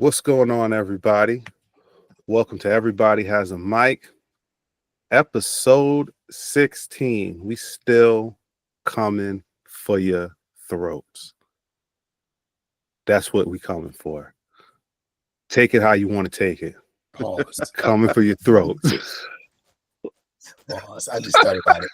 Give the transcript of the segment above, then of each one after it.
What's going on, everybody? Welcome to Everybody Has a Mic, episode 16. We still coming for your throats. That's what we coming for. Take it how you want to take it. Pause. Coming for your throats. Pause. I just thought about it.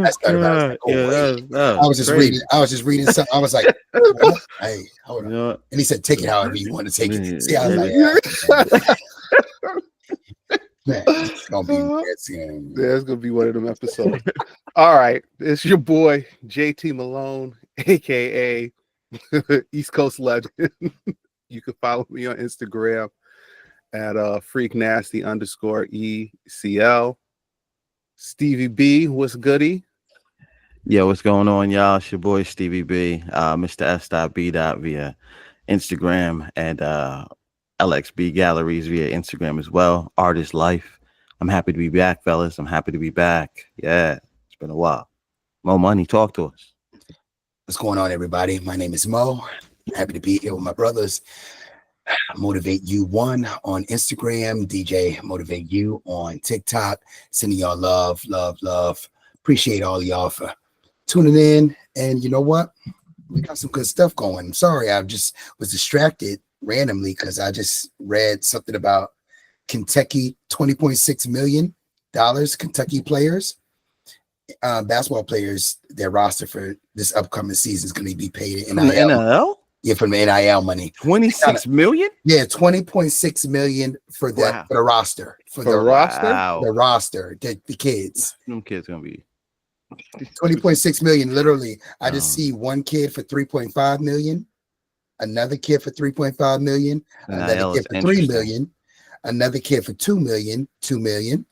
I started about it. I was like, that I was just crazy. reading. I was just reading something. I was like, what? Hey, hold on. You know what? And he said, take it however you want to take it. See, I was like, man, it's gonna be Yeah, it's gonna be one of them episodes. All right, it's your boy JT Malone, aka East Coast Legend. You can follow me on Instagram at freaknasty_ECL. Stevie B, what's goody? Yo, what's going on, y'all? It's your boy Stevie B, Mr. S.B. via Instagram and LXB Galleries via Instagram as well. Artist Life. I'm happy to be back, fellas. I'm happy to be back. Yeah, it's been a while. Mo Money, talk to us. What's going on, everybody? My name is Mo. Happy to be here with my brothers. Motivate You One on Instagram, DJ Motivate You on TikTok. Sending y'all love. Appreciate all y'all for tuning in. And you know what? We got some good stuff going. I'm sorry, I just was distracted randomly because I just read something about Kentucky, $20.6 million Kentucky players, basketball players, their roster for this upcoming season is going to be paid in NIL? Yeah, from the NIL money. 26 million? Yeah, $20.6 million for that. Wow. For the roster. For the roster? Wow. The roster, the kids. Them kids gonna be 20.6 million. Literally, I just see one kid for 3.5 million, another kid for 3.5 million, another kid for 3 million, another kid for 2 million, 2 million,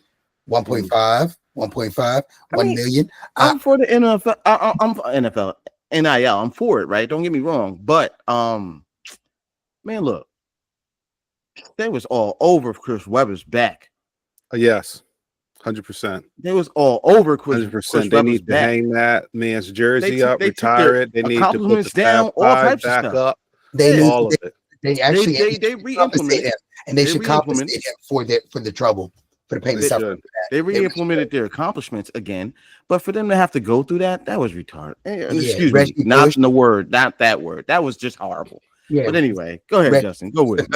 1.5, 1.5, 1 million. I'm for the NFL. I'm for NFL. NIL. I'm for it, right? Don't get me wrong. But man, look, they was all over Chris Webber's back. Yes, 100%. They was all over Chris 100%. They need to hang that man's jersey up, retire it. They need to put the down, all types back of stuff. up. They all of it. They actually they re-implemented him, and they should compensate him for the trouble, for the pain and suffering. They re-implemented their accomplishments again, but for them to have to go through that was retarded. Excuse me, not the word, not that word. That was just horrible. Yeah. But anyway, go ahead, Justin. Go with it.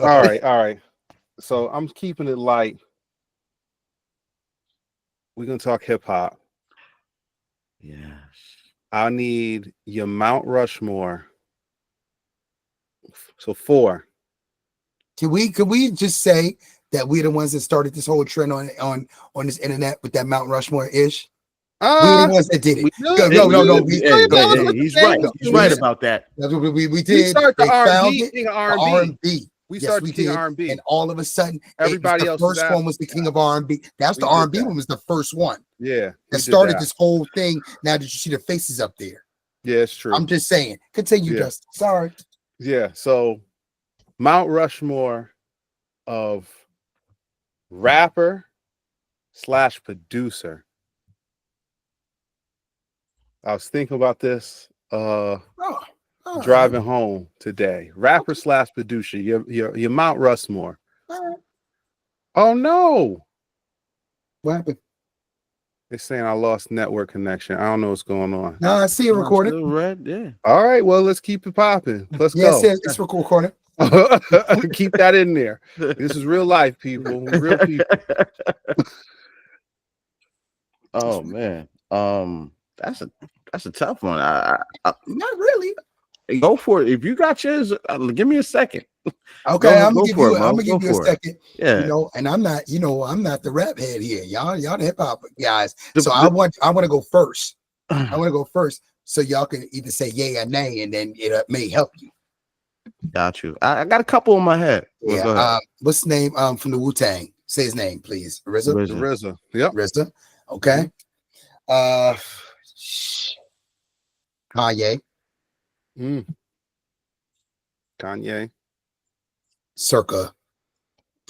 All right. So I'm keeping it light. We're gonna talk hip hop. Yes. I need your Mount Rushmore. So 4. Could we just say that we're the ones that started this whole trend on this internet with that Mount Rushmore ish? We're the ones that did it. No. He's right. He's right about that. That's what we did. We start the R&B. R&B. We started the king of R&B, and all of a sudden, everybody else. The first one was the king of R&B. That's the R&B one was the first one. Yeah, that started this whole thing. Now that you see the faces up there. Yeah, it's true. I'm just saying. Continue, Justin. Sorry. Yeah. So Mount Rushmore of rapper / producer. I was thinking about this driving home today. Rapper / producer. Your Mount Rushmore. Oh no. What happened? They're saying I lost network connection. I don't know what's going on. No, I see it recorded. Yeah. All right. Well, let's keep it popping. Let's go. Yes, it's recorded. Keep that in there. This is real life, people. Real people. Oh man. That's a tough one. I not really. Go for it. If you got yours, give me a second. Okay, I'm gonna give you a second. Yeah, and I'm not the rap head here. Y'all the hip hop guys. So I want to go first. I want to go first, so y'all can either say yay or nay, and then it may help you. Got you. I got a couple in my head. Yeah. What's his name? From the Wu-Tang. Say his name, please. RZA. Yep. RZA. Okay. Kanye. Kanye. Circa.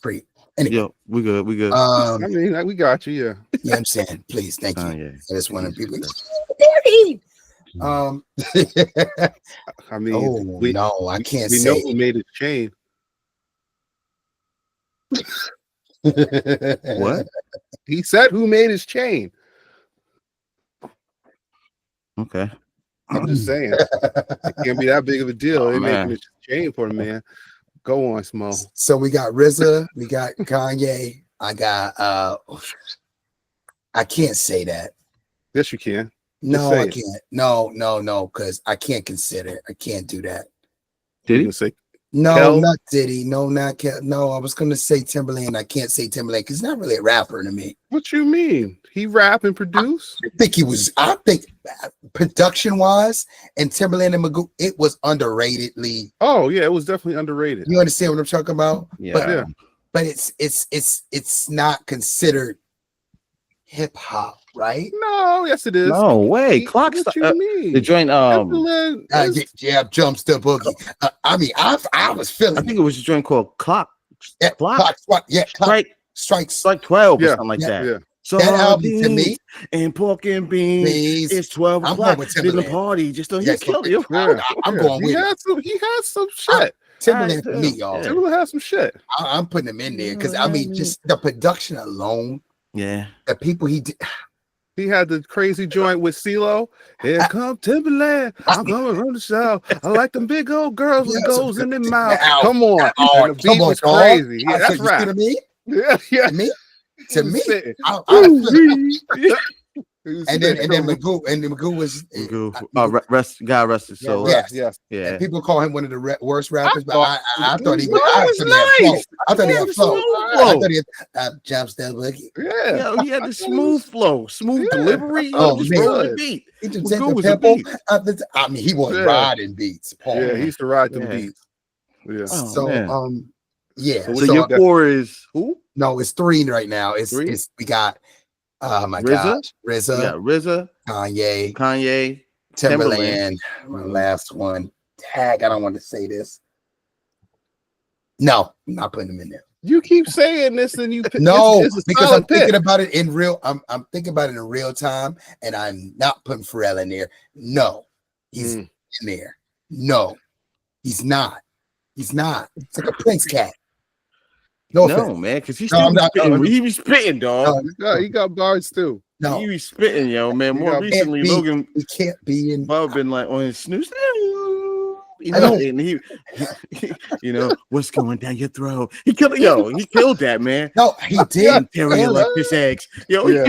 Pre. Anyway. Yo, we good. I mean, we got you. Yeah. Yeah, I'm saying, please, thank you. Kanye. I just want to be. I mean, I can't say. We know who made it change. What? He said who made his chain. Okay. I'm just saying. It can't be that big of a deal. They're making a chain for the man. Go on, Smo. So we got RZA, we got Kanye. I got I can't say that. Yes, you can. No, I can't. No, because I can't consider. I can't do that. Did he say no? Kel? Not Diddy. No, not Kel. No, I was gonna say Timberland. I can't say Timberland because he's not really a rapper to me. What you mean? He rap and produce? I think he was. I think production wise and Timberland and Magoo, it was underratedly. Oh yeah, it was definitely underrated. You understand what I'm talking about? Yeah. But it's not considered hip hop, right? No, yes it is. No way. Clock What stop. you mean? The joint. Timberland is- Yeah, jumps the boogie. I mean, I was feeling. I think it was a joint called Clock. Yeah, Clock. Strikes. Like 12 or Yeah, something like that. yeah. So That album to me, and pork and beans. It's 12 I'm o'clock. going with In the Timberland. party. Just don't Yeah, kill you. I'm going with it. He had some shit. Timberland for me, y'all. Yeah. Timberland had some shit. I'm putting him in there because I mean, just the production alone, Yeah. the people he did. He had the crazy joint with CeeLo. Here come Timberland. I'm coming from the south. I like them big old girls with goals in their mouth. Come on. And the beat was crazy. Yeah, that's right. To me, Yeah. To me, and then Magoo was God rest his soul. Yes. And people call him one of the worst rappers, but I thought he was nice. I thought he had flow. I thought he had jumps that boogie. Yeah. Yo, he had the smooth flow, smooth delivery. Oh, Just man. roll the beat. He just Magoo take was the a tempo. beat. I mean, he was riding beats. Paul. Yeah, he used to ride them Yeah. beats. Yeah. Oh, So man. yeah. So your core is who? No, it's 3 right now. It's Three? we got my RZA? gosh, RZA, Yeah, RZA, Kanye, Timberland. My last one. Tag. I don't want to say this. No, I'm not putting them in there. You keep saying this and you No, it's a because solid I'm thinking pick. about it in real. I'm thinking about it in real time, and I'm not putting Pharrell in there. No, he's in there. No, he's not. He's not. It's like a Prince cat. No, man, because he's No, I'm not- spitting. He be spitting, dog. He got bars too. No, He be spitting, yo, man. More got- recently, Can't be- Logan he can't be in. Bob been like on his snooze. You I know, know. and he you know, what's going down your throat? He killed that, man. No, he did. Terry kill like it. fish eggs. Yo, Yeah.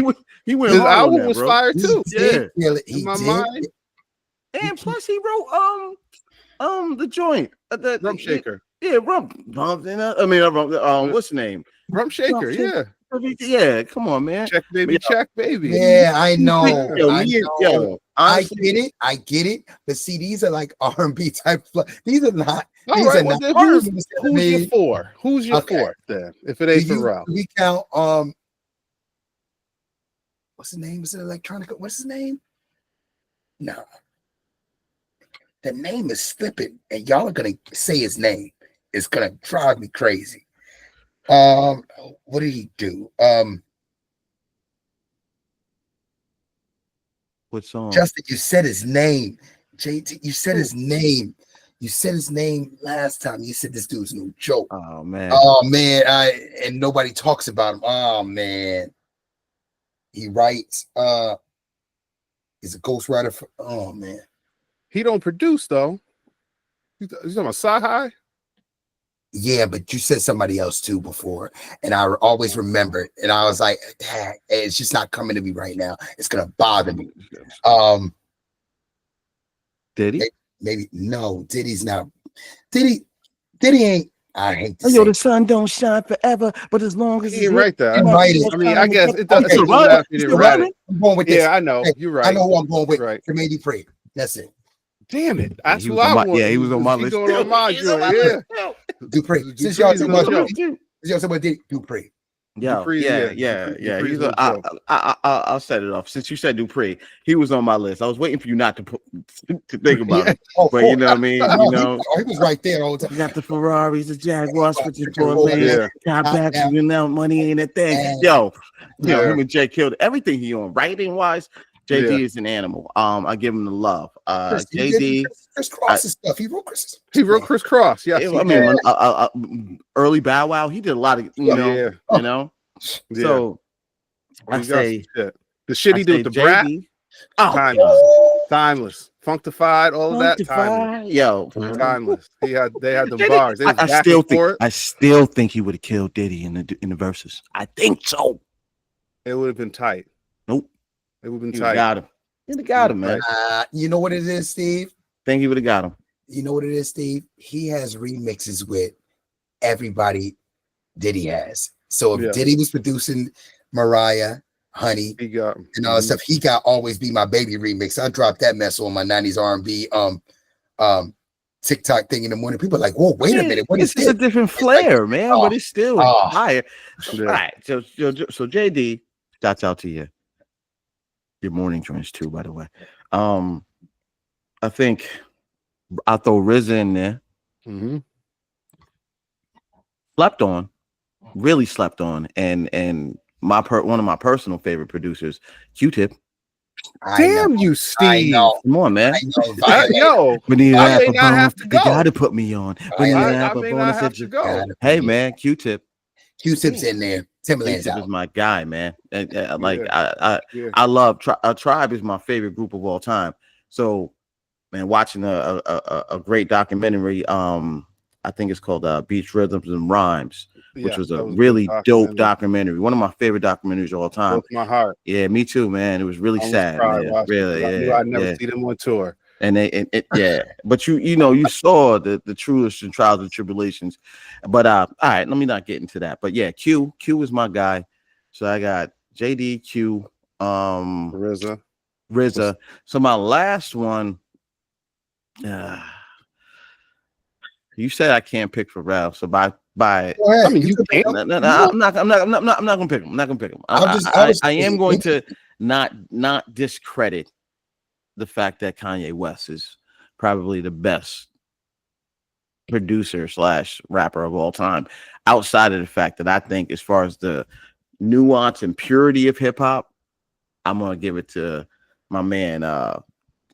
he went His hard on album that, was bro. fire He too. did kill it. He In my did. mind. And plus, he wrote the joint, the Rump Shaker. Yeah, rump. What's the name? Rump Shaker, yeah. Yeah, come on, man. Check baby, check baby. Yeah, I know. Yo, I me and- know. yo, I honestly, get it. But see, these are like R&B type. These are not. All These right, are well, not. then who's your four? Who's your Okay. fourth then? If it ain't Do Pharrell. we count what's his name? Is it Electronica? What's his name? No. The name is slipping, and y'all are gonna say his name. It's gonna drive me crazy. What did he do? what song? Justin, you said his name. JT, you said his name. You said his name last time. You said this dude's no joke. Oh man. Oh man, and nobody talks about him. Oh man. He writes, he's a ghostwriter for man. He don't produce though. You talking about Sci-Hi? Yeah, but you said somebody else too before, and I always remembered, and I was like, it's just not coming to me right now. It's gonna bother me. Did he? Maybe no, Diddy's not. Diddy ain't. I hate to say Yo, the it. sun don't shine forever, but as long as He didn't write that. He write it. I mean, I guess it doesn't Okay. matter if he didn't write it. I'm going with this. Yeah, I know. You're right. I know who I'm going with. Right. Jermaine Dupri. That's it. Damn it. That's he who was I on my- want. yeah, he was on my He list. going on my He's on joint. my Yeah. list. Dupri. Since Dupri's y'all a talking good about joke. Dupri. Yo, Dupri's, yeah. Dupri's He's a a, joke. I'll set it off. Since you said Dupree, he was on my list. I was waiting for you not to think about it. Oh, But you know what I mean? No, You know, he was right there all the you time. got the Ferraris, the Jaguars, with the Yeah. got back to you now. Money ain't a thing. Yo, Yeah. him and Jay killed everything he on. Writing wise, JD Yeah. is an animal. I give him the love. Chris, he JD. did Chris Cross's stuff. He wrote Chris. He wrote Chris Cross. Yes, I mean, early Bow Wow. He did a lot of you know. Yeah. So I He got say some shit. The shit he did with the brat, JD. Oh, timeless, Functified, all of that, timeless. Yo, Timeless. They had them JD, bars. They was I back still and think forth. I still think he would have killed Diddy in the verses. I think so. It would have been tight. Nope. It would have been He tight. got him. He'd have got him, man. You know what it is, Steve? Think he would have got him. You know what it is, Steve? He has remixes with everybody Diddy has. So if Diddy was producing Mariah, Honey, He got and all that stuff, he got Always Be My Baby remix. I dropped that mess on my 90s R&B TikTok thing in the morning. People are like, whoa, wait a minute. What is this? It's a different flair, man, but it's still fire. Yeah. All right. So JD, shouts out to you. Your morning drinks too, by the way. I think I'll throw RZA in there. Slept on, really slept on, and one of my personal favorite producers, Q-Tip. Damn you, Steve! Come on, man. Yo, I may not have to go. You gotta put me on. I may not have to go. Hey, man, Q-Tip. Q-Tip's in there. Timberland's Q-Tip out. is my guy, man. I love Tribe is my favorite group of all time. So, man, watching a great documentary. I think it's called Beach Rhythms and Rhymes, which was a really dope documentary. One of my favorite documentaries of all time. Broke my heart. Yeah, me too, man. It was really sad, man. Really, I knew I'd never see them on tour. And but you saw the truest and trials and tribulations. But all right, let me not get into that. But yeah, Q is my guy. So I got JD, Q, RZA. So my last one. You said I can't pick for Ralph, so by I mean you can't. I'm not gonna pick him. I'm not gonna pick him. I am going to not discredit the fact that Kanye West is probably the best producer / rapper of all time, outside of the fact that I think as far as the nuance and purity of hip hop, I'm gonna give it to my man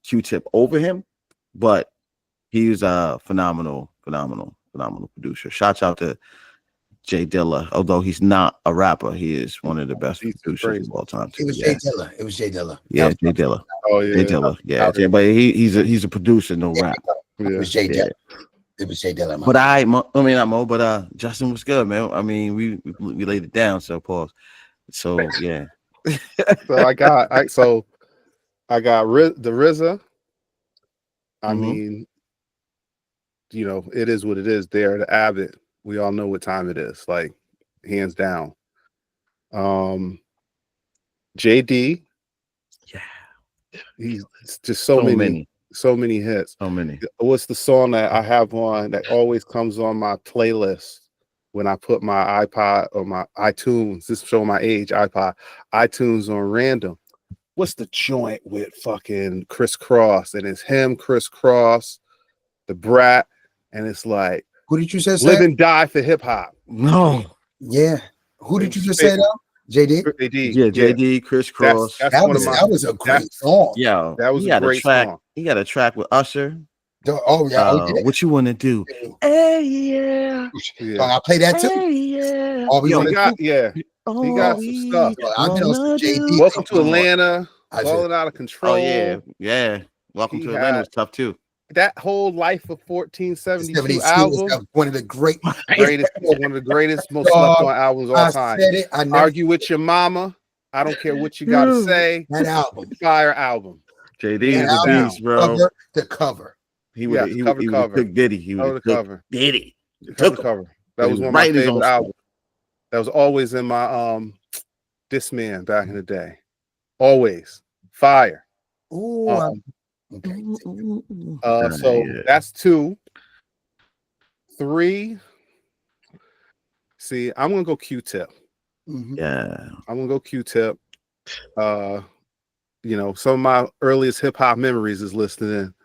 Q-Tip over him, but he's a phenomenal producer. Shouts out to Jay Dilla, although he's not a rapper, he is one of the best producers of all time. It was Jay Dilla. Yeah, Jay Dilla. Oh yeah, Jay Dilla. Yeah, but he's a producer, no rap. It was Jay Dilla. It was Jay Dilla. But not Mo, but Justin was good, man. I mean, we laid it down. So pause. So yeah. So I got the RZA. I mean, it is what it is. There, the Abbott. We all know what time it is. Like, hands down. JD. Yeah. He's just so many hits. So many. What's the song that I have on that always comes on my playlist when I put my iPod or my iTunes? This show my age. iTunes on random. What's the joint with fucking Criss Cross? And it's him, Criss Cross, the Brat, and it's like, who did you say? Live and Die for hip hop. No. Yeah. Who did you just say though? JD? Yeah, JD, Criss Cross. That was a great song. Yeah, that was a great song. He got a track with Usher. Oh yeah. What you want to do? Hey, yeah. I play that too. Hey, yeah. He got some stuff. Welcome to Atlanta. Falling Out of Control. Oh yeah. Welcome to Atlanta was tough too. That whole Life of 1472 album, one of the greatest, most slept on albums of all time. Argue with Your Mama. I don't care what you got to say. That album, fire album. JD is a beast, bro. The cover. He would cook Diddy. He would cook Diddy. The cover. That was one of my favorite albums. That was always in my Discman back in the day. Always fire. Ooh. That's 2. 3. See, I'm gonna go Q-Tip. Yeah, I'm gonna go Q-Tip. Some of my earliest hip hop memories is listening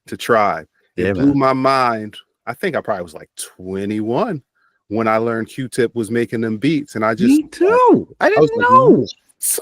to Tribe. It blew my mind. I think I probably was like 21 when I learned Q-Tip was making them beats, and I just me too. I didn't know.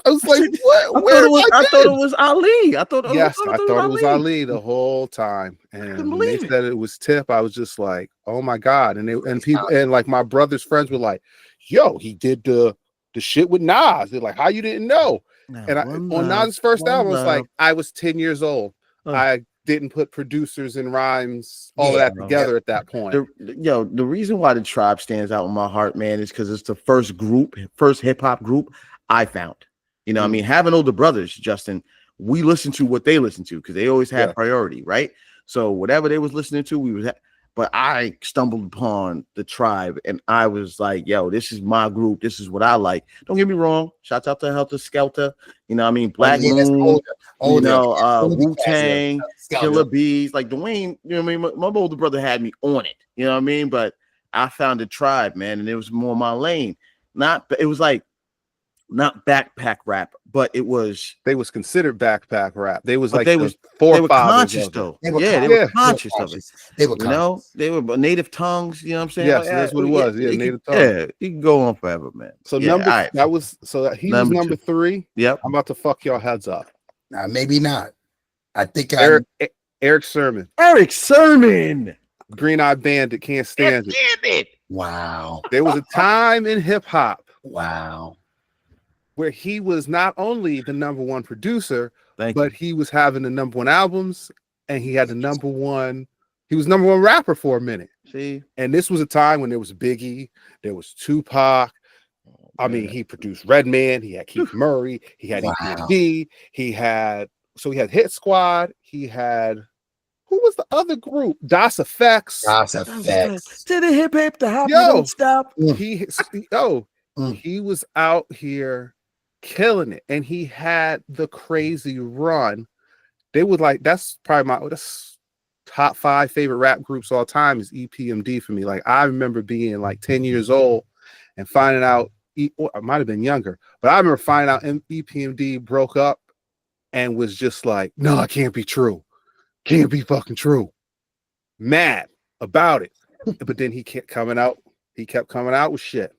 I was like, what? I thought it was Ali. I thought Yes, I thought it was Ali. Ali the whole time. And when they believe it. said it was Tip, I was just like, oh my God. And people and like my brother's friends were like, yo, he did the shit with Nas. They're like, how you didn't know? And on Nas' first album, I was like, I was 10 years old. I didn't put producers and rhymes, all of that together at that point. The reason why the Tribe stands out in my heart, man, is because it's the first hip hop group I found. You know, what I mean, having older brothers, Justin, we listened to what they listened to because they always had priority, right? So whatever they was listening to, we was. But I stumbled upon the Tribe, and I was like, "Yo, this is my group. This is what I like." Don't get me wrong. Shout out to Helter Skelter. You know, what I mean, Black Moon. You know, Wu-Tang, Killer Bees. Like Dwayne. You know, what I mean, my older brother had me on it. You know what I mean? But I found the Tribe, man, and it was more my lane. It was like not backpack rap, but it was. They was considered backpack rap. They was like they were conscious though. They were conscious of it. They were, you know, they were native tongues. You know what I'm saying? Yes, that's what it was. Yeah, native tongues. Yeah, you can go on forever, man. So he was number 3. Yep. I'm about to fuck y'all heads up. Nah, maybe not. I think Eric Sermon. Eric Sermon. Green Eye Bandit, can't stand it. Wow. There was a time in hip hop. Wow. Where he was not only the number 1 producer, but he was having the number 1 albums, and he had the number 1. He was number 1 rapper for a minute. See, and this was a time when there was Biggie, there was Tupac. I mean, he produced Redman. He had Keith Murray. He had EPMD. He had Hit Squad. He had who was the other group? Das Effects. To the hip hip, the hop, don't stop. He was out here killing it, and he had the crazy run. They would like that's probably that's top 5 favorite rap groups all time is EPMD for me. Like I remember being like 10 years old and finding out, I might have been younger, but I remember finding out EPMD broke up and was just like, no, it can't be true. Can't be fucking true. Mad about it. But then he kept coming out with shit.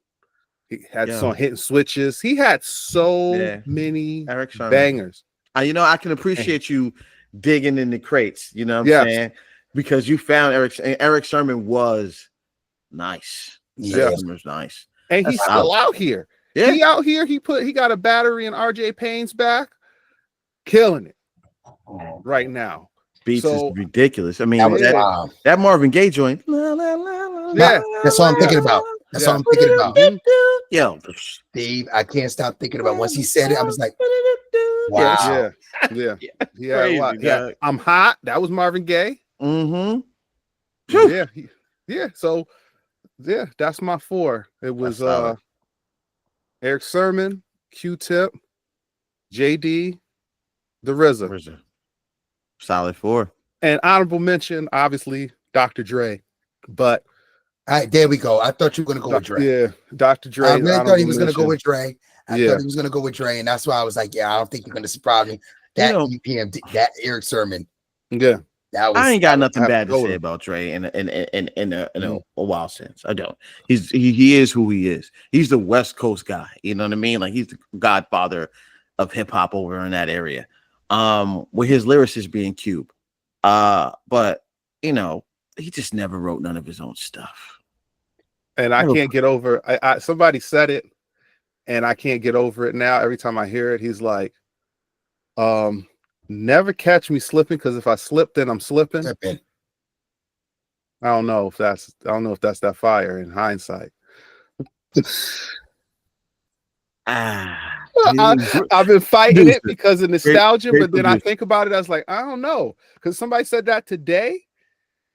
He had some hitting switches. He had so many bangers. You know, I can appreciate you digging in the crates. You know what I'm saying? Because you found Eric Sermon was nice. Yeah, was nice, and he's still out here. Yeah, he out here. He got a battery in RJ Payne's back, killing it right now. Beats is ridiculous. I mean, that Marvin Gaye joint. That's all I'm thinking about. That's all I'm thinking about. Yo, Steve, I can't stop thinking about. Once he said it, I was like, wow. Yeah. I'm hot. That was Marvin Gaye. Mm-hmm. So that's my 4. It was Eric Sermon, Q-Tip, JD, the RZA. Solid 4. And honorable mention, obviously, Dr. Dre. But all right, there we go. I thought you were going to go with Dre. Yeah, Dr. Dre. I really thought he was going to go with Dre. I thought he was going to go with Dre, and that's why I was like, I don't think you're going to surprise me. That EPMD, that Eric Sermon. Yeah. I ain't got nothing bad to say about Dre in a while since. I don't. He is who he is. He's the West Coast guy. You know what I mean? Like he's the godfather of hip hop over in that area. With his lyricist being Cube. But you know, he just never wrote none of his own stuff. And I can't get over somebody said it, and I can't get over it now. Every time I hear it, he's like, never catch me slipping, because if I slip, then I'm slipping. I don't know if that's that fire in hindsight. I've been fighting it because of nostalgia, but then I think about it, I was like, I don't know, because somebody said that today.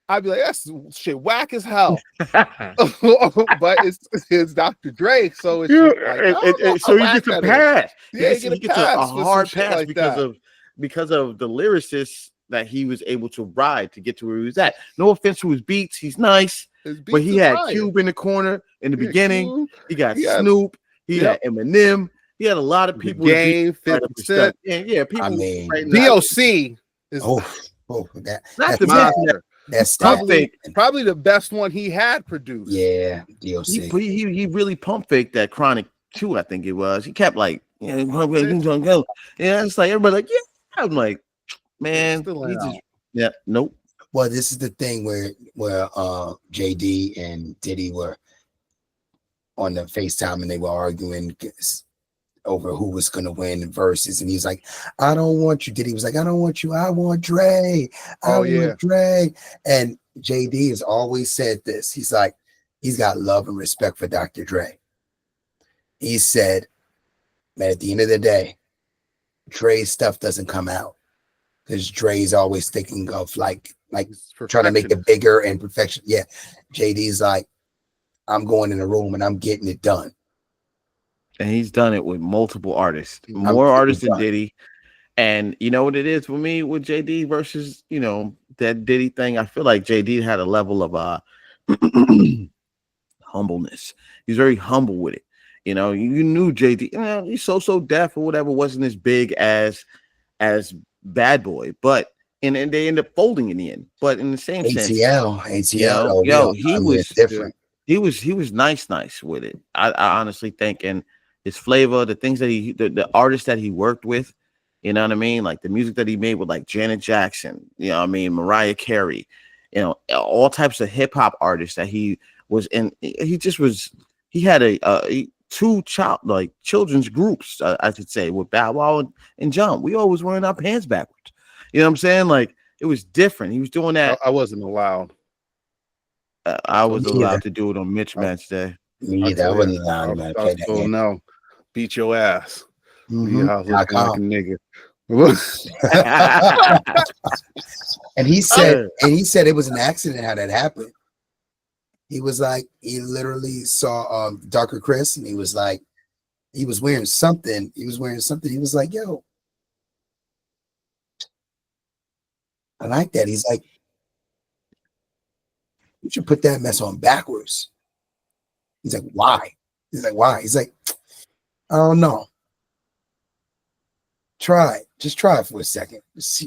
I'd be like, that's shit whack as hell. But it's Dr. Dre, so it's like, so you get to pass. Yeah, you get a hard pass like because of the lyricists that he was able to ride to get to where he was at. No offense to his beats, he's nice, but he had Cube in the corner in the beginning. Cube. He got Snoop. He had Eminem. He had a lot of people. Game 50%. Yeah, people. I mean, DOC is that's probably the best one he had produced. Yeah, DOC. He really pump faked that Chronic 2, I think it was. He kept like Yeah, go. Yeah, it's like everybody like, yeah. I'm like, man, Still he ain't just out. yeah, nope. Well, this is the thing where JD and Diddy were on the FaceTime and they were arguing over who was gonna win versus, and he's like, I don't want you. Diddy was like, I don't want you, I want Dre. Oh yeah. Want Dre. And JD has always said this. He's like, he's got love and respect for Dr. Dre. He said, man, at the end of the day, Dre's stuff doesn't come out because Dre's always thinking of like trying to make it bigger and perfection. Yeah. JD's like, I'm going in the room and I'm getting it done. And he's done it with multiple artists, more artists than Diddy. And you know what it is for me with JD versus, you know, that Diddy thing? I feel like JD had a level of humbleness. He's very humble with it. You know, you knew JD, you know, he's so deaf or whatever, wasn't as big as Bad Boy, but and they end up folding in the end. But in the same sense, ATL, he was different. He was nice with it. I honestly think, and his flavor, the things that the artists that he worked with, you know what I mean? Like the music that he made with like Janet Jackson, you know what I mean? Mariah Carey, you know, all types of hip hop artists that he was in. He had two children's groups, I should say, with Bow Wow and Jump. We always wearing our pants backwards. You know what I'm saying? Like it was different. He was doing that. I wasn't allowed. I was allowed to do it on Mitch Match Day. Me either. I wasn't allowed to play that game. No, beat your ass. Mm-hmm. Like a nigga. And he said it was an accident how that happened. He was like, he literally saw Dr. Chris, and he was like, he was wearing something. He was like, yo, I like that. He's like, you should put that mess on backwards. He's like, why? He's like, I don't know. Just try it for a second.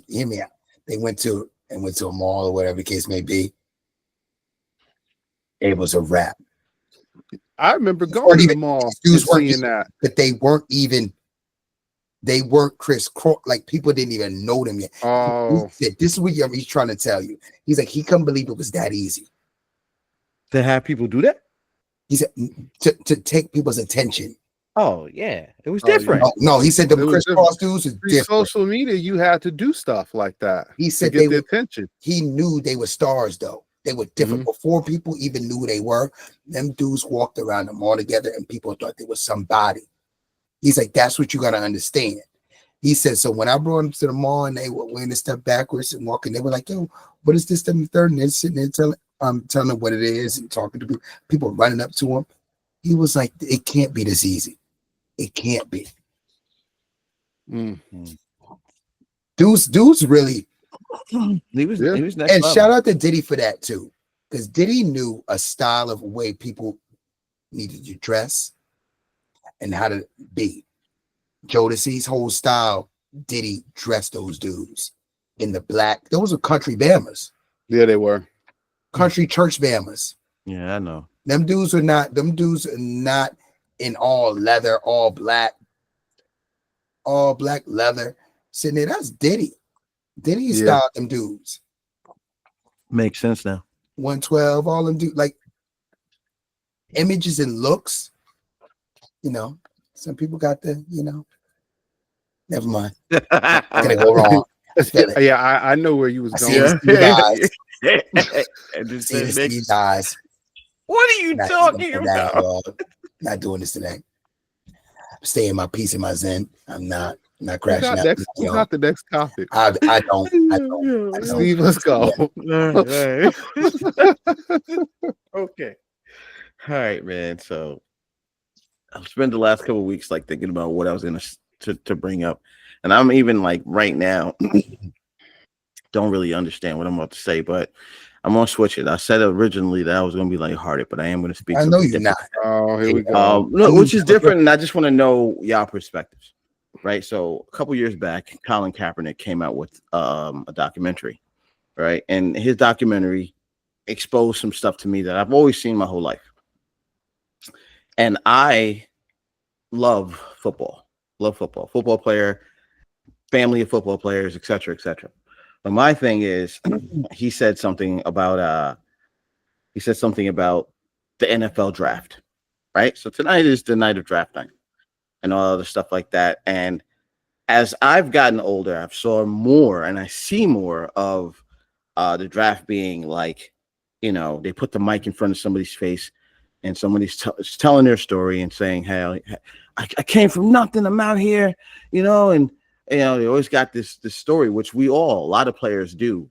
Hear me out. They went to a mall or whatever the case may be. It was a wrap. I remember going to the mall and seeing that. But they weren't Chris Cross. Like people didn't even know them yet. Oh, he said, this is what he's trying to tell you. He's like, he couldn't believe it was that easy. To have people do that? He said to take people's attention. Oh yeah, it was different. No, he said the Chris Cross dudes is different. Social media, you had to do stuff like that. He said to get the attention. He knew they were stars though. They were different before people even knew who they were. Them dudes walked around the mall together and people thought they was somebody. He's like, that's what you got to understand. He said, so when I brought them to the mall and they were wearing this stuff backwards and walking, they were like, yo, what is this stuff in the third? And they're sitting there telling them what it is and talking to people running up to him. He was like, it can't be this easy. It can't be. Dudes really. He was next level. And shout out to Diddy for that too, because Diddy knew a style of way people needed to dress and how to be. Jodeci's whole style, Diddy dressed those dudes in the black. Those were country Bamas. Yeah, they were country church Bamas. Yeah, I know. Them dudes are not in all leather, all black leather. Sitting there, that's Diddy. Diddy styled them dudes. Makes sense now. 112, all them dudes, like images and looks. You know, some people got the, never mind. Gonna go wrong. Yeah, I know where you was going. These eyes. What are you talking about? Not doing this today. I'm staying in my peace and my zen. I'm not crashing out. Who's got the next topic? I don't. Steve, let's go. Okay. All right, man. So I've spent the last couple of weeks like thinking about what I was going to bring up, and I'm even like right now don't really understand what I'm about to say, but I'm gonna switch it. I said originally that I was gonna be lighthearted, but I am gonna speak. I know you're not. Oh, here we go. No, which is different, and I just want to know y'all perspectives, right? So a couple years back, Colin Kaepernick came out with a documentary, right? And his documentary exposed some stuff to me that I've always seen my whole life. And I love football. love football, football player, family of football players, etc., etc. But my thing is, he said something about the NFL draft, right? So tonight is the night of draft night and all other stuff like that. And as I've gotten older, I've saw more and I see more of the draft being like, they put the mic in front of somebody's face and somebody's telling their story and saying, hey, I came from nothing. I'm out here, and they always got this story, which a lot of players do,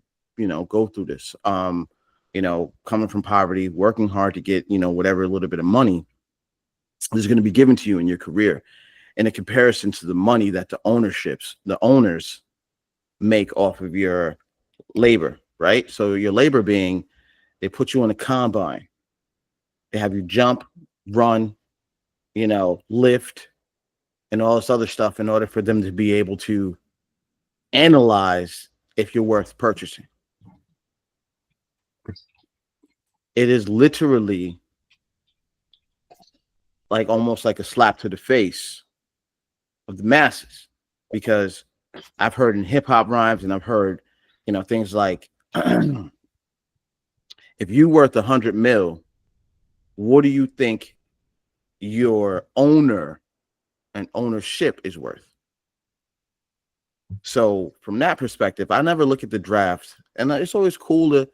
go through this, coming from poverty, working hard to get, whatever little bit of money is going to be given to you in your career, in a comparison to the money that the owners make off of your labor, right? So your labor being, they put you on a combine, they have you jump, run, lift, and all this other stuff in order for them to be able to analyze if you're worth purchasing. It is literally like almost like a slap to the face of the masses, because I've heard in hip hop rhymes and I've heard, things like, if you worth 100 mil, what do you think your owner and ownership is worth? So from that perspective, I never look at the draft, and it's always cool to,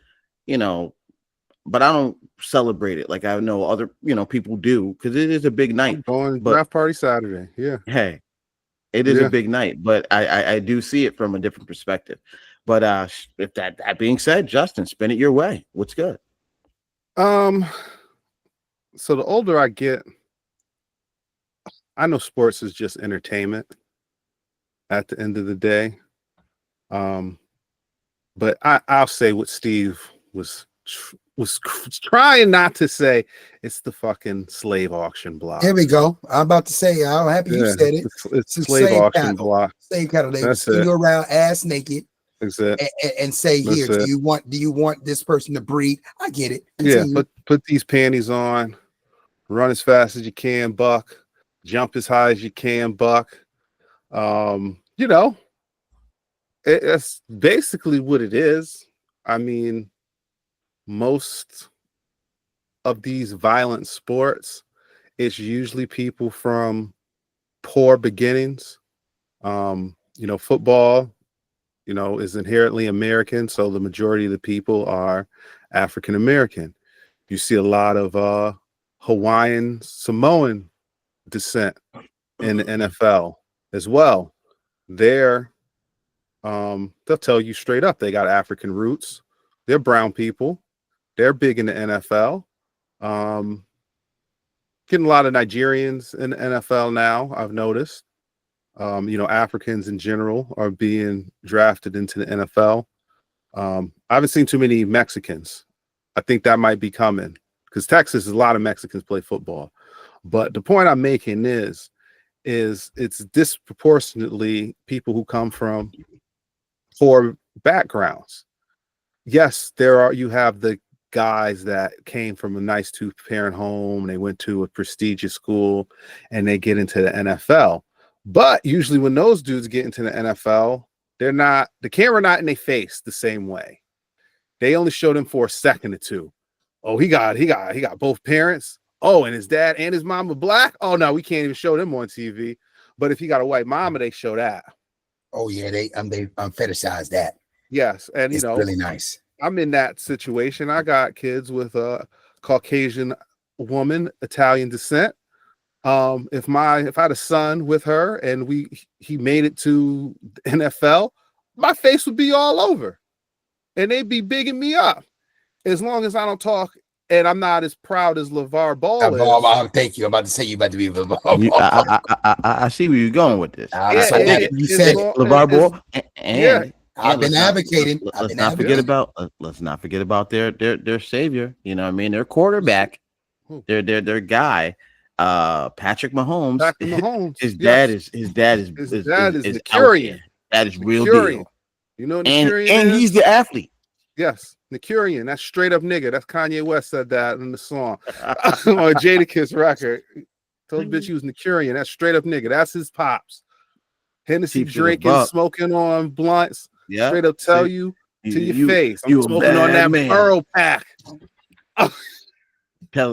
but I don't celebrate it like I know other, people do, because it is a big night. Going draft party Saturday. Yeah. Hey, it is a big night, but I do see it from a different perspective. But if that being said, Justin, spin it your way. What's good? So the older I get, I know sports is just entertainment at the end of the day. But I'll say what Steve was trying not to say. It's the fucking slave auction block. Here we go. I'm about to say, I'm happy you said it. It's slave auction block. Slave cattle. They spin you around ass naked. And say, That's here, it. do you want this person to breed? I get it. Continue. Yeah, put these panties on, run as fast as you can, buck, jump as high as you can, buck. It's basically what it is. I mean, most of these violent sports, it's usually people from poor beginnings. Football, is inherently American, so the majority of the people are African American. You see a lot of Hawaiian, Samoan descent in the NFL as well. They'll tell you straight up they got African roots. They're brown people. They're big in the NFL. Getting a lot of Nigerians in the NFL now, I've noticed. Africans in general are being drafted into the NFL. I haven't seen too many Mexicans. I think that might be coming, because Texas, a lot of Mexicans play football. But the point I'm making is it's disproportionately people who come from poor backgrounds. Yes, you have the guys that came from a nice two-parent home, they went to a prestigious school, and they get into the NFL. But usually when those dudes get into the NFL, the camera not in their face the same way. They only show them for a second or two. Oh, he got both parents. Oh, and his dad and his mom were black. Oh no, we can't even show them on TV. But if he got a white mama, they show that. Oh yeah, they fetishize that. Yes, and it's really nice. I'm in that situation. I got kids with a Caucasian woman, Italian descent. If I had a son with her and he made it to the NFL, my face would be all over, and they'd be bigging me up. As long as I don't talk and I'm not as proud as LeVar Ball is. Thank you. I'm about to say you about to be LeVar Ball. I see where you're going with this. You said LeVar Ball, and I've been advocating. Let's not forget about their savior. You know what I mean? Their quarterback, their guy, Patrick Mahomes. His dad is Nicurian. That is real deal. You know, and he's the athlete. Yes, Nicurian. That's straight up nigga. That's Kanye West said that in the song on Jadakiss record. Told the bitch he was Nicurian. That's straight up nigga. That's his pops. Hennessy Keeps it a drinking, buck. smoking on blunts. Yeah. Straight up tell you to your you, face. I'm you a smoking on bad that man. Burrow pack.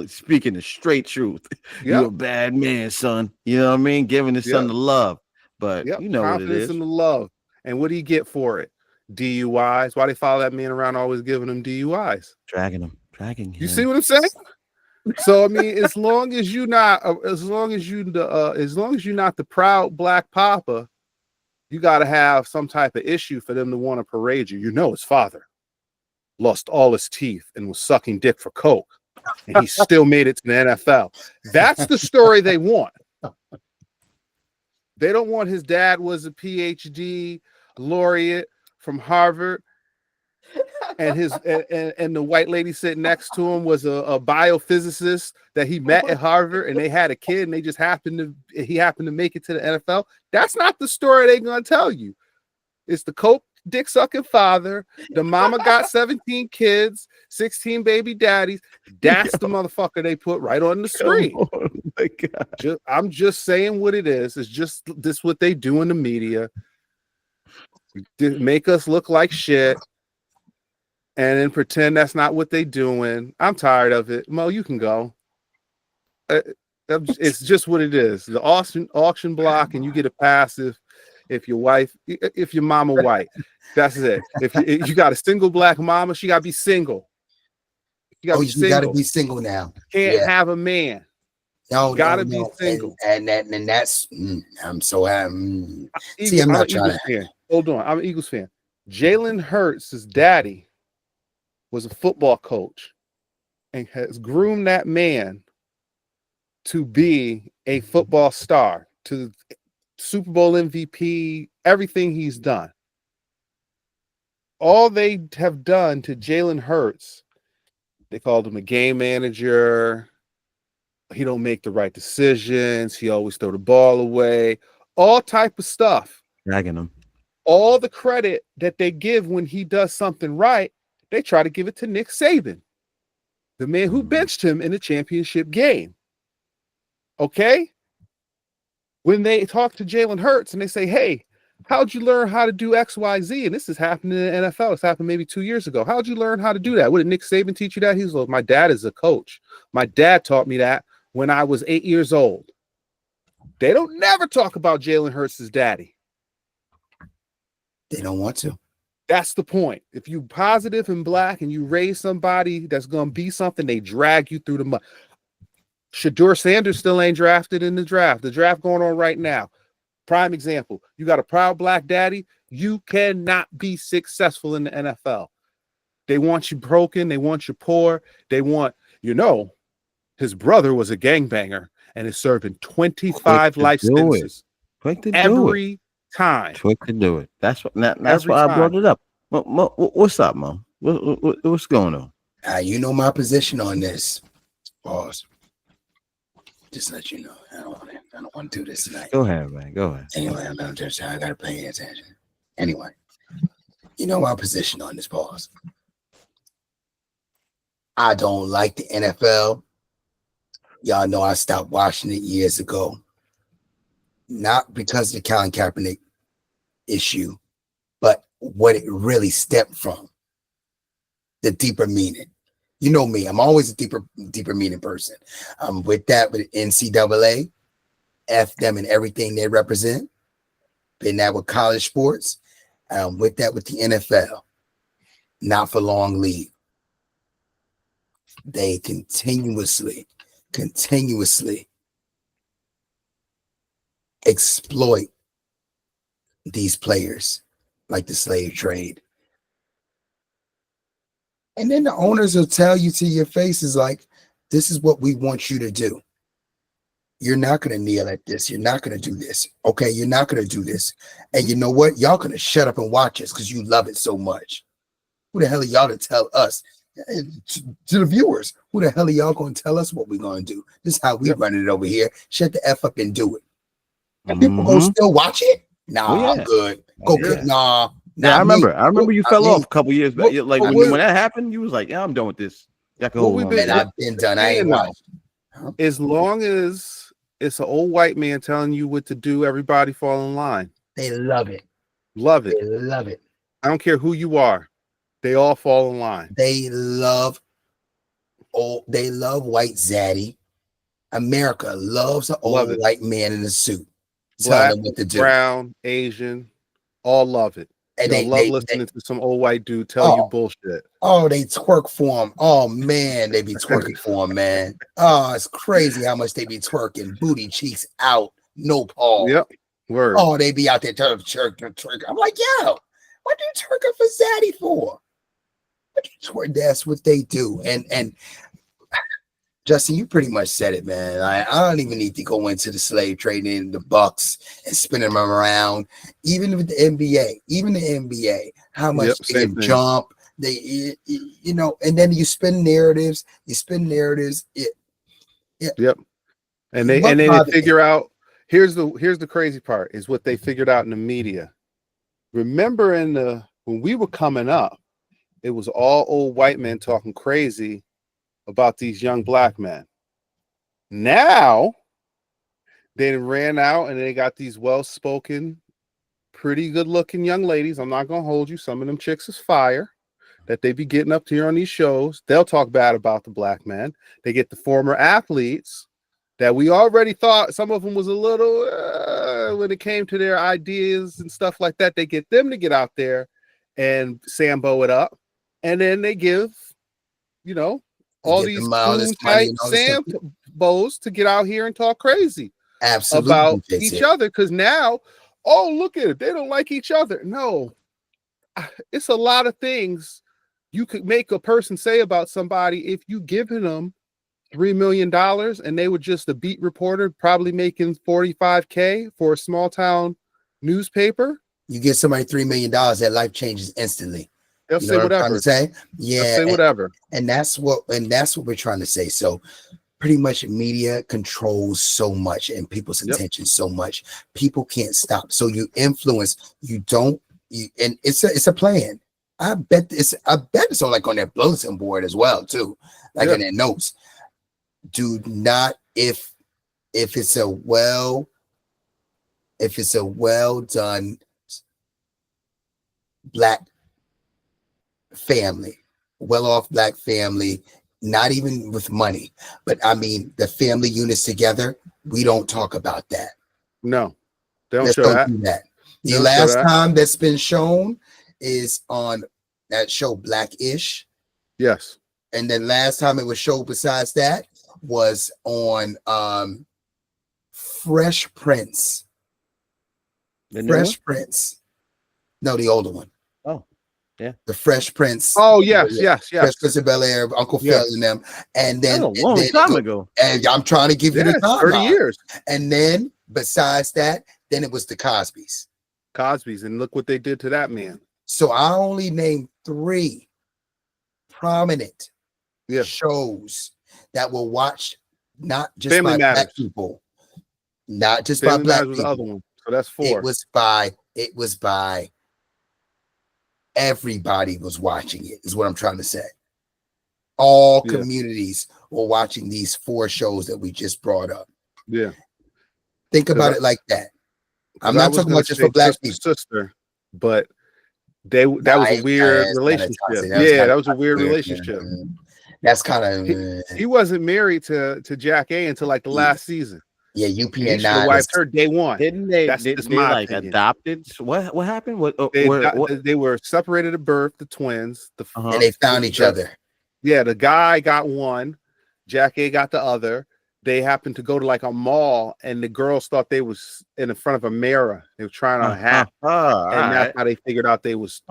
Speaking the straight truth. You a bad man, son. You know what I mean? Giving his son the love. But you know what it Confidence is. in the love. And what do you get for it? DUIs. Why they follow that man around always giving him DUIs? Dragging him. You see what I'm saying? So I mean, as long as you're not the proud black papa, you got to have some type of issue for them to want to parade you. You know, his father lost all his teeth and was sucking dick for coke, and he still made it to the NFL. That's the story they want. They don't want his dad was a PhD laureate from Harvard, and and the white lady sitting next to him was a biophysicist that he met at Harvard, and they had a kid, and he happened to make it to the NFL. That's not the story they're gonna tell you. It's the coke dick sucking father. The mama got 17 kids, 16 baby daddies. That's the motherfucker they put right on the screen. Oh my God. I'm just saying what it is. It's just this what they do in the media. Make us look like shit and then pretend that's not what they doing. I'm tired of it. Mo, you can go. It's just what it is. The auction block, and you get a passive if your mama white. That's it. If you got a single black mama, she got to be single. You got to be single now. Can't have a man. No, gotta be single. And that's I'm so happy. See, I'm not trying to. Hold on, I'm an Eagles fan. Jalen Hurts' daddy was a football coach and has groomed that man to be a football star, to Super Bowl MVP, everything he's done. All they have done to Jalen Hurts, they called him a game manager. He don't make the right decisions. He always throw the ball away. All type of stuff. Dragging him. All the credit that they give when he does something right, they try to give it to Nick Saban, the man who benched him in the championship game. Okay? When they talk to Jalen Hurts and they say, hey, how'd you learn how to do X, Y, Z? And this is happening in the NFL. It's happened maybe 2 years ago. How'd you learn how to do that? What did Nick Saban teach you that? He's like, my dad is a coach. My dad taught me that when I was 8 years old. They don't never talk about Jalen Hurts' daddy. They don't want to. That's the point. If you positive and black and you raise somebody that's going to be something, they drag you through the mud. Shedeur Sanders still ain't drafted in the draft. The draft going on right now. Prime example. You got a proud black daddy. You cannot be successful in the NFL. They want you broken. They want you poor. They want, his brother was a gangbanger and is serving 25 life sentences every time. Quick to do it. That's why I brought it up. What's up, Mo? What's going on? You know my position on this. Pause. Just let you know. I don't want to do this tonight. Go ahead, man. Go ahead. Anyway, I gotta pay attention. Anyway, you know my position on this. Pause. I don't like the NFL. Y'all know I stopped watching it years ago. Not because of the Colin Kaepernick issue, but what it really stemmed from. The deeper meaning. You know me, I'm always a deeper meaning person. With NCAA, F them and everything they represent. Been that with college sports. With that with the NFL. Not for long leave. They continuously exploit these players like the slave trade. And then the owners will tell you to your face is like, this is what we want you to do. You're not going to kneel at this. You're not going to do this. Okay, you're not going to do this. And you know what? Y'all going to shut up and watch us because you love it so much. Who the hell are y'all to tell us? To the viewers, who the hell are y'all going to tell us what we're going to do? This is how we run it over here. Shut the F up and do it. And people going to still watch it? Nah, I'm good. Nah. Yeah, I remember you fell off a couple years back. Like when that happened, you was like, "Yeah, I'm done with this." I've been done. I ain't watched. As long as it's an old white man telling you what to do, everybody fall in line. They love it. Love it. They love it. I don't care who you are. They all fall in line. They love white zaddy. America loves an old white man in a suit. Black, telling them what to do. Brown, Asian, all love it. And they love listening to some old white dude tell you bullshit. Oh, they twerk for him. Oh man, they be twerking for him, man. Oh, it's crazy how much they be twerking. Booty cheeks out, no pause. Yep. Word. Oh, they be out there twerking. I'm like, yo, what you twerking for zaddy for? What you twerk? That's what they do. And Justin, you pretty much said it, man. I don't even need to go into the slave trade and the Bucks and spinning them around. Even with the NBA, how much they can jump. They, and then you spin narratives. Yep. And they figure out. Here's the crazy part is what they figured out in the media. Remember when we were coming up, it was all old white men talking crazy about these young black men. Now they ran out and they got these well-spoken, pretty good-looking young ladies. I'm not gonna hold you. Some of them chicks is fire that they be getting up here on these shows. They'll talk bad about the black men. They get the former athletes that we already thought some of them was a little when it came to their ideas and stuff like that. They get them to get out there and Sambo it up, and then they give, all these type Sambos to get out here and talk crazy about each other. Because now, look at it. They don't like each other. No, it's a lot of things you could make a person say about somebody if you given them $3 million and they were just a beat reporter, probably making $45K for a small town newspaper. You get somebody $3 million, their life changes instantly. They'll say whatever. Yeah, say whatever. And that's what we're trying to say. So pretty much media controls so much and people's attention so much. People can't stop. So you influence, and it's a plan. I bet it's on like on their bulletin board as well, too. Like in their notes. Do not if it's a well done black family, well-off black family, not even with money, but I mean the family units together, we don't talk about that. No, they don't show that. Do that. The last time that's been shown is on that show Black-ish. Yes. And then last time it was shown besides that was on Fresh Prince. Fresh Prince. No, the older one. Oh, yeah. The Fresh Prince. Oh, yes. Fresh Prince of Bel-Air, Uncle Phil and them. And then a long time ago. And I'm trying to give you the time. 30 years. And then besides that, then it was the Cosbys. And look what they did to that man. So I only named 3 prominent shows that were watched not just Family by Matters. black people, not just Family by black Matters was people. the other one. So that's 4. It was by everybody was watching it, is what I'm trying to say. All communities were watching these 4 shows that we just brought up. Yeah. Think about it like that. I'm not talking about just for black people. Sister, but that was a weird relationship. That was a weird relationship. That's kind of he wasn't married to Jack A until like the last season. Yeah, UPN nine wiped her day one. Didn't they? That's they like opinion. Adopted? What happened? They were separated at birth, the twins. And they found each other. Yeah, the guy got one, Jack A got the other. They happened to go to like a mall, and the girls thought they was in the front of a mirror. They were trying on a hat, and that's how they figured out they was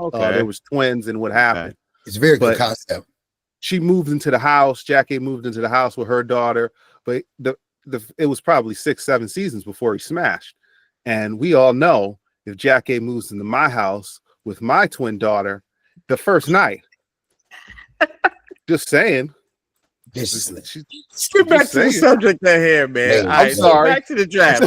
twins and what happened. Okay. It's a very good concept. She moved into the house. Jack A moved into the house with her daughter, but it was probably 6-7 seasons before he smashed. And we all know if Jack A moves into my house with my twin daughter, the first night. Just saying. Let's get back to the subject at here, man. I'm sorry. Back to the draft.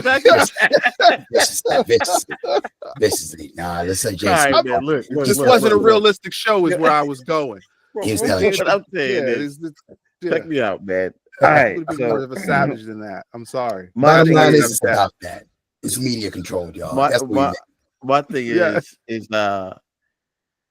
Viciously. Nah, let's say Jason. Right, man, look, this wasn't a realistic show, is where I was going. He's telling you. What I'm saying check me out, man. All right, more of a savage than that. I'm sorry. Bottom line is about that. It's media controlled, y'all. That's what my thing Yeah. is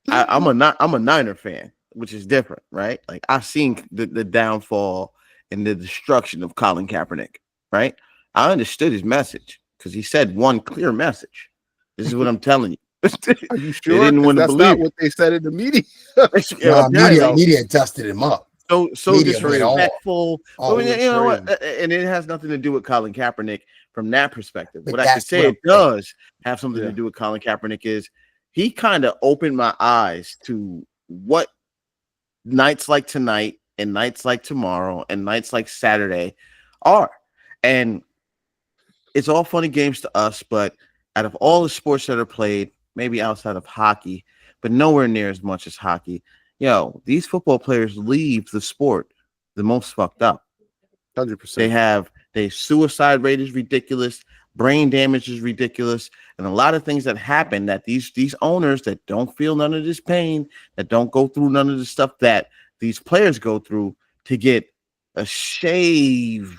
I'm a Niner fan, which is different, right? Like I've seen the downfall and the destruction of Colin Kaepernick, right? I understood his message because he said one clear message. This is what I'm telling you. Are you They sure? didn't Because want to that's not believe what they said in the media. it. No, Apparently, media dusted him up. so Media went off. disrespectful. Oh, But it was you know what? crazy. And it has nothing to do with Colin Kaepernick from that perspective. But What I could that's say what it I'm saying. does have something Yeah. to do with Colin Kaepernick is he kind of opened my eyes to what nights like tonight and nights like tomorrow and nights like Saturday are. And it's all funny games to us, but out of all the sports that are played, maybe outside of hockey, but nowhere near as much as hockey, these football players leave the sport the most fucked up. 100%. Their suicide rate is ridiculous, brain damage is ridiculous, and a lot of things that happen that these owners that don't feel none of this pain, that don't go through none of the stuff that these players go through to get a shave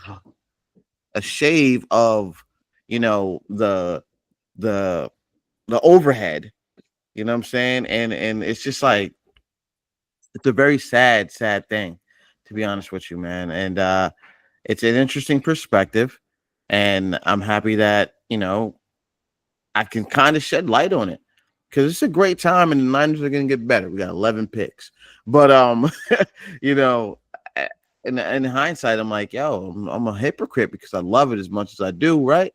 of the overhead, you know what I'm saying? And it's just like it's a very sad thing, to be honest with you, man. And it's an interesting perspective, and I'm happy that I can kind of shed light on it because it's a great time, and the Niners are going to get better. We got 11 picks, but you know, in hindsight, I'm like, I'm a hypocrite because I love it as much as I do, right?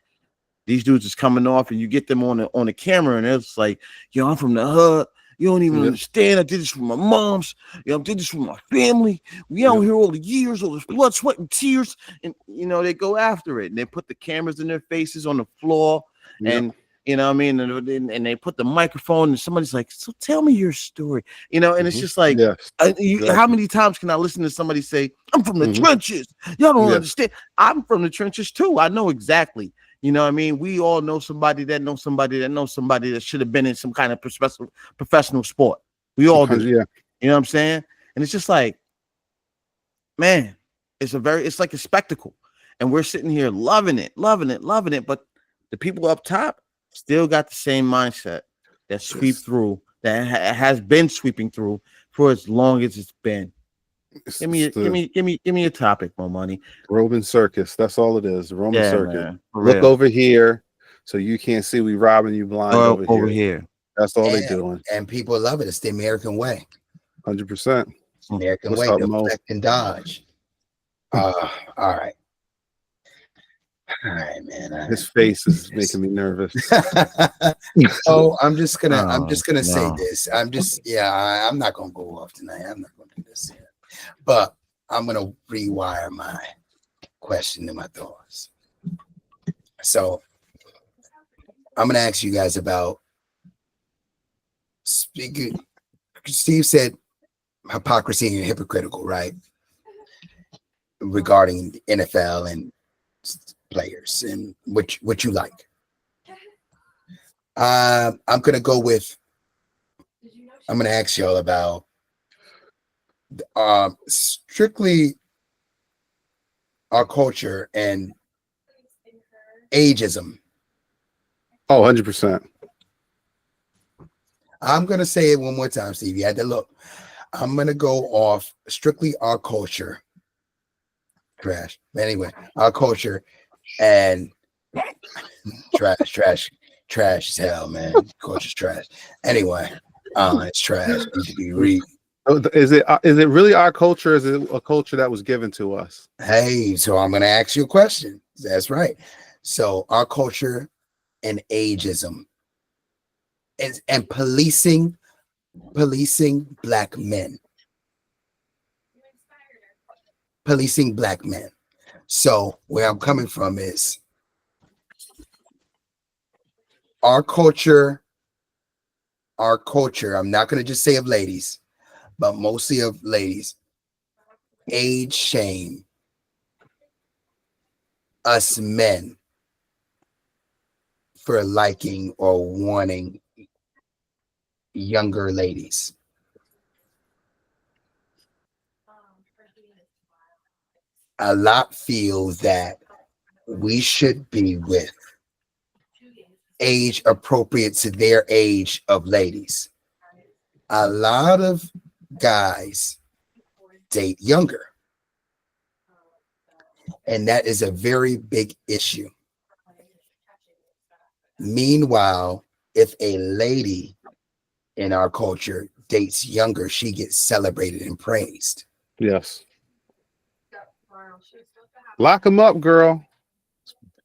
These dudes is coming off, and you get them on the camera, and it's like, I'm from the hood. You don't even understand. I did this for my moms. I did this for my family. We out here all the years, all this blood, sweat, and tears. And they go after it, and they put the cameras in their faces on the floor, and you know what I mean, and they put the microphone, and somebody's like, "So tell me your story," and it's just like, how many times can I listen to somebody say, "I'm from the trenches"? Y'all don't understand. I'm from the trenches too. I know exactly. You know what I mean? We all know somebody that knows somebody that knows somebody that should have been in some kind of professional sport. We all do. Yeah. You know what I'm saying? And it's just like, man, it's like a spectacle. And we're sitting here loving it. But the people up top still got the same mindset that sweep through, that has been sweeping through for as long as it's been. Give me a topic, Mo Money. Roman circus. That's all it is. Roman circus. Man, look over here, so you can't see we robbing you blind over here. That's all they doing. And people love it. It's the American way. 100%. American way. Deflect and dodge. All right. All right, man. His face is making me nervous. So I'm just gonna say this. I'm not gonna go off tonight. I'm not gonna do this here. But I'm going to rewire my question and my thoughts. So I'm going to ask you guys about speaking. Steve said hypocrisy and hypocritical, right? Regarding the NFL and players and what you like. I'm going to ask y'all about strictly our culture and ageism. 100%. I'm going to say it one more time, Steve. You had to look. I'm going to go off strictly our culture. Trash. Anyway, our culture and trash as hell, man. Culture's trash. Anyway, it's trash. It needs to be read. Is it really our culture? Or is it a culture that was given to us? Hey, so I'm going to ask you a question. That's right. So our culture and ageism and policing black men. Policing black men. So where I'm coming from is our culture, I'm not going to just say of ladies, but mostly of ladies, age shame us men for liking or wanting younger ladies. A lot feel that we should be with age appropriate to their age of ladies. A lot of guys date younger, and that is a very big issue. Meanwhile, if a lady in our culture dates younger, she gets celebrated and praised. Yes. Lock them up, girl.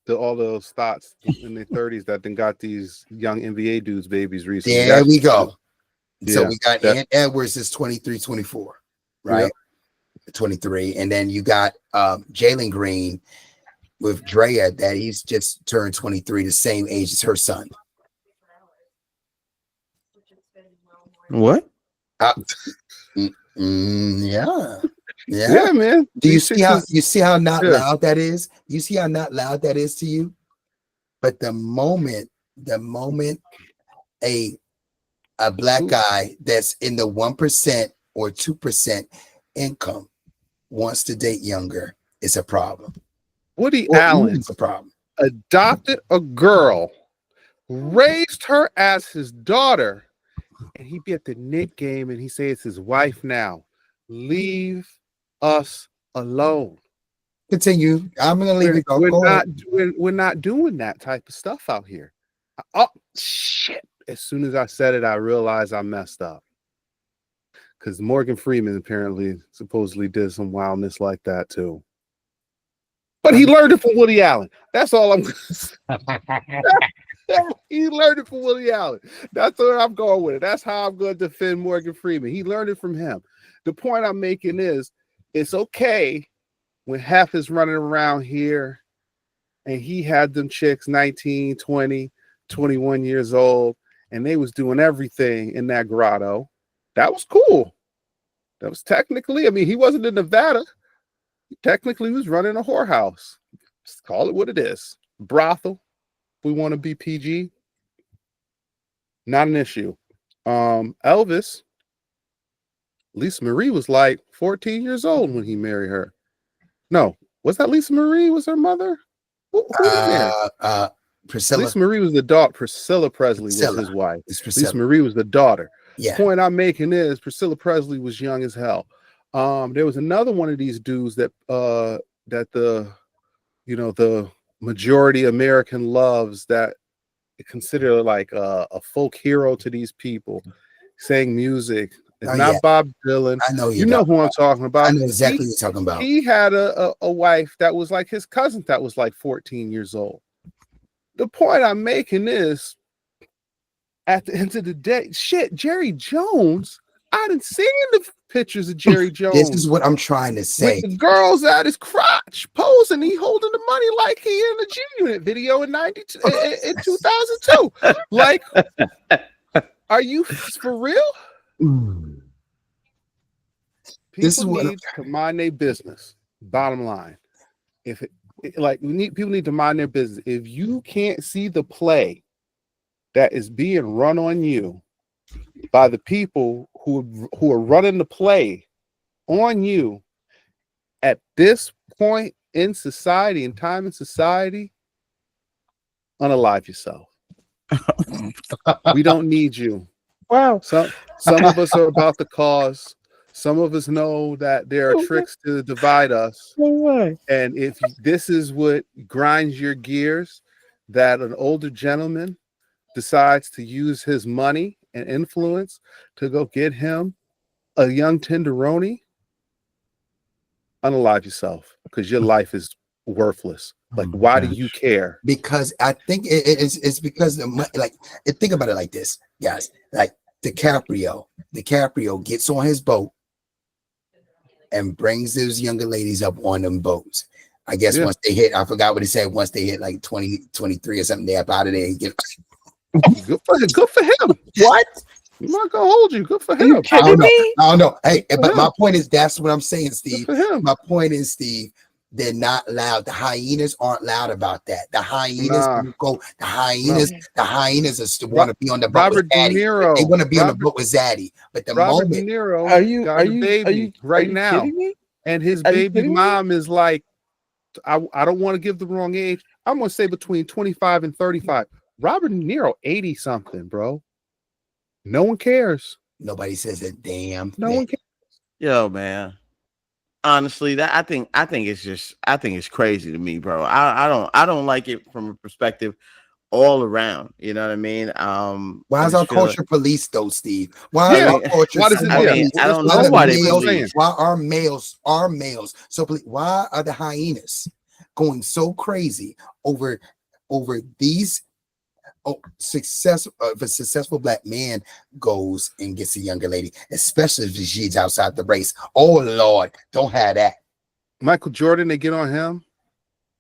All those thoughts in their 30s that then got these young NBA dudes babies recently. There we go. So Yeah, we got Ant Edwards is 23, 24, right? Yep. 23. And then you got Jalen Green with Drea that he's just turned 23, the same age as her son. What? Yeah. Yeah, man. Do you see how not loud that is? You see how not loud that is to you? But the moment a black guy that's in the 1% or 2% income wants to date younger, it's a problem. Woody Allen is a problem. Adopted a girl, raised her as his daughter, and he be at the Knick game and he say it's his wife now. Leave us alone. Continue. I'm gonna leave it go. We're not doing that type of stuff out here. Oh shit. As soon as I said it, I realized I messed up. Because Morgan Freeman apparently supposedly did some wildness like that too. But he learned it from Woody Allen. That's all I'm he learned it from Woody Allen. That's where I'm going with it. That's how I'm going to defend Morgan Freeman. He learned it from him. The point I'm making is it's okay when Hef is running around here and he had them chicks 19, 20, 21 years old, and they was doing everything in that grotto. That was cool. That was technically, I mean, he wasn't in Nevada. He technically was running a whorehouse. Just call it what it is. Brothel. If we want to be PG. Not an issue. Elvis, Lisa Marie was like 14 years old when he married her. No, was that Lisa Marie? Was her mother? Who was there? Priscilla. Lisa Marie was the daughter. Priscilla Presley was his wife. Lisa Marie was the daughter. Yeah. The point I'm making is Priscilla Presley was young as hell. There was another one of these dudes that the majority American loves that consider like a folk hero to these people, sang music. It's not Bob Dylan. I know you know who I'm talking about. I know exactly what you're talking about. He had a wife that was like his cousin that was like 14 years old. The point I'm making is, at the end of the day, shit, Jerry Jones, I didn't see the pictures of Jerry Jones. This is what I'm trying to say. With the girls at his crotch posing, he holding the money like he in the G-Unit video in 2002. Like, are you for real? People need to mind their business. Bottom line, people need to mind their business. If you can't see the play that is being run on you by the people who are running the play on you at this point in society and time in society, unalive yourself. We don't need you. Wow. Some of us are about the cause. Some of us know that there are tricks to divide us. And if this is what grinds your gears, that an older gentleman decides to use his money and influence to go get him a young tenderoni, unalive yourself, because your life is worthless. Like, why do you care? Because I think it's because think about it like this, guys. Like DiCaprio gets on his boat and brings those younger ladies up on them boats. I guess once they hit, I forgot what he said. Once they hit like 20, 23 or something, they up out of there. Good for him. What? I'm not gonna hold you. Good for him. Are you kidding me? I don't know. Hey, but my point is, that's what I'm saying, Steve. My point is, Steve, they're not loud. The hyenas aren't loud about that. The hyenas go. The hyenas are want to be on the boat with Zaddy. They want to be on the boat with Zaddy. But the Robert moment De Niro are you baby right now, and his baby mom is like, I don't want to give the wrong age. I'm gonna say between 25 and 35. Robert De Niro, 80 something, bro. No one cares. Nobody says a damn No thing. one cares. Yo, man. Honestly, that I think it's crazy to me, bro. I don't like it from a perspective all around. You know what I mean? Why I is our just feel like, culture police though, Steve? Why Yeah. is our culture Why does it- I yeah. mean, I don't why know the why they males- police. Why are males? So why are the hyenas going so crazy over these? Oh, if a successful black man goes and gets a younger lady, especially if she's outside the race. Oh Lord, don't have that. Michael Jordan, they get on him.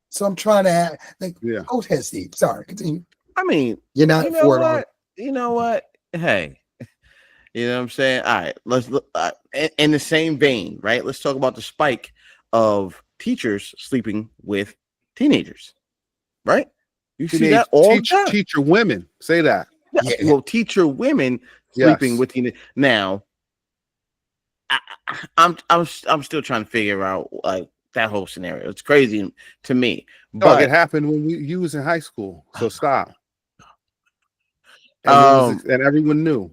So I'm trying to have, Yeah. go ahead, Steve. Sorry, continue. I mean, You're not you know for it. what? You know what? Hey, you know what I'm saying? All right, let's look in the same vein, right? Let's talk about the spike of teachers sleeping with teenagers, right? You see that all the time. Teacher women say that. Yeah. Well, teacher women sleeping with teenagers. Now, I'm still trying to figure out like that whole scenario. It's crazy to me. Dog, But it happened when you was in high school. So stop. And, and everyone knew.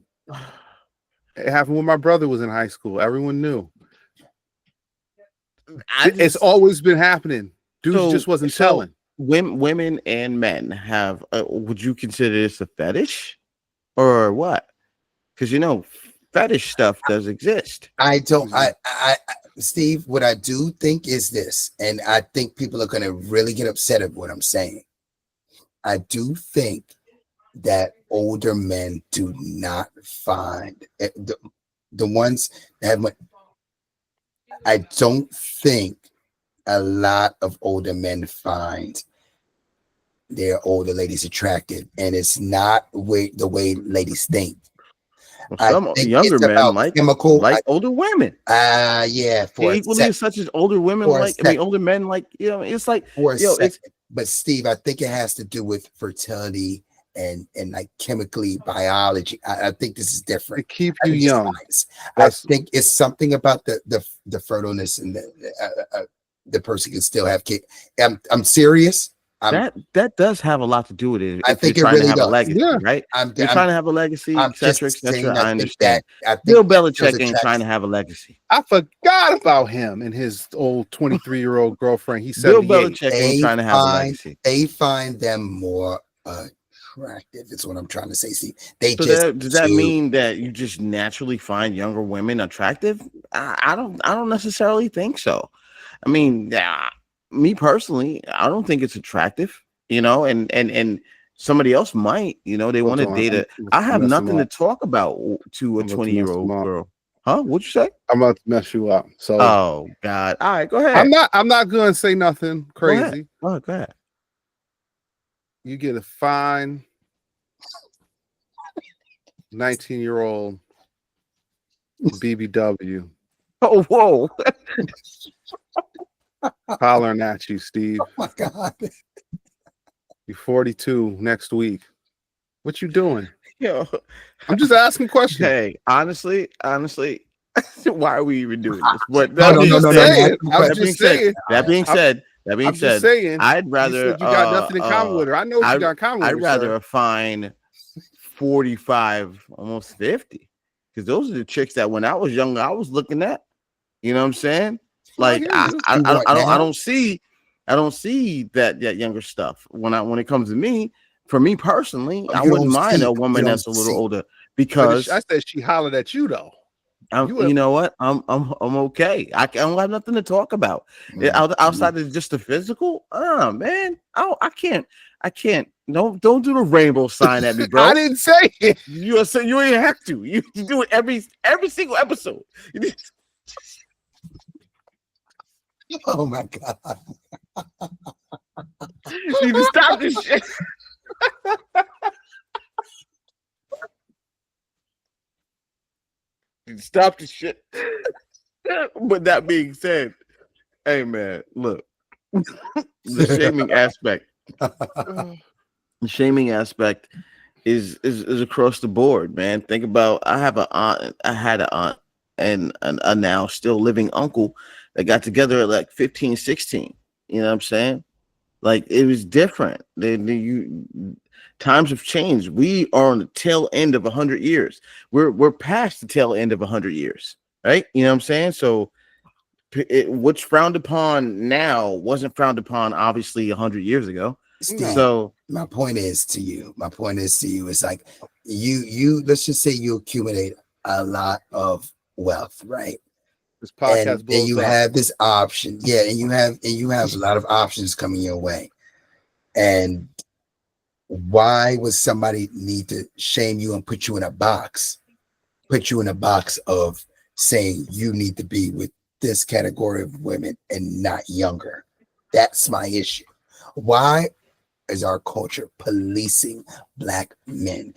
It happened when my brother was in high school. Everyone knew. It's always been happening. Dudes just wasn't telling. Women and men have. Would you consider this a fetish, or what? Because you know, fetish stuff does exist. I don't. Steve, what I do think is this, and I think people are going to really get upset at what I'm saying. I do think that older men do not find the ones that have. I don't think a lot of older men find their older ladies attractive, and it's not the way ladies think. Well, some younger men like older women. Yeah, for equally as such as older women older men like, you know, it's like but Steve, I think it has to do with fertility and like chemically biology. I think this is different. To keep you young. I think it's something about the fertileness and the person can still have kids. I'm serious. That does have a lot to do with it. I think you're trying to have a legacy, right? You're trying to have a legacy, etc., etc. I understand. I think Bill Belichick ain't trying to have a legacy. I forgot about him and his old 23-year-old girlfriend. He's Bill Belichick ain't trying to have a legacy. They find them more attractive. That's what I'm trying to say. See, does that mean that you just naturally find younger women attractive? I don't necessarily think so. I mean, me personally, I don't think it's attractive, you know, and somebody else might, you know, they want to date I have nothing to talk about to a 20-year-old girl. Huh? What'd you say? I'm about to mess you up. So oh God. All right, go ahead. I'm not gonna say nothing crazy. Go ahead. You get a fine 19-year-old BBW. Oh, whoa. Hollering at you, Steve. Oh my God. You're 42 next week. What you doing? Yo, I'm just asking questions. Hey, honestly, why are we even doing this? But that being said, I'd rather you got nothing in common with her. I know what you got in common with her. I'd rather a fine 45, almost 50, because those are the chicks that when I was younger, I was looking at. You know what I'm saying? Like I don't see that younger stuff when it comes to me. For me personally, I wouldn't mind a woman that's a little older because I said she hollered at you though. You know what? I'm okay. I don't have nothing to talk about outside of just the physical. Man, I can't. Don't do the rainbow sign at me, bro. I didn't say it. You ain't have to. You do it every single episode. Oh my God. You need to stop this shit. Stop the shit. But that being said, hey man, look, the shaming aspect is across the board, man. Think about I had an aunt and a now still living uncle that got together at like 15, 16. You know what I'm saying? Like it was different. Times have changed. We are on the tail end of 100 years. We're past the tail end of 100 years, right? You know what I'm saying? So what's frowned upon now wasn't frowned upon obviously 100 years ago. Steve, so my point is to you is like you let's just say you accumulate a lot of wealth, right? This podcast and you have this option, and you have a lot of options coming your way. And why would somebody need to shame you and put you in a box of saying you need to be with this category of women and not younger? That's my issue. Why is our culture policing black men?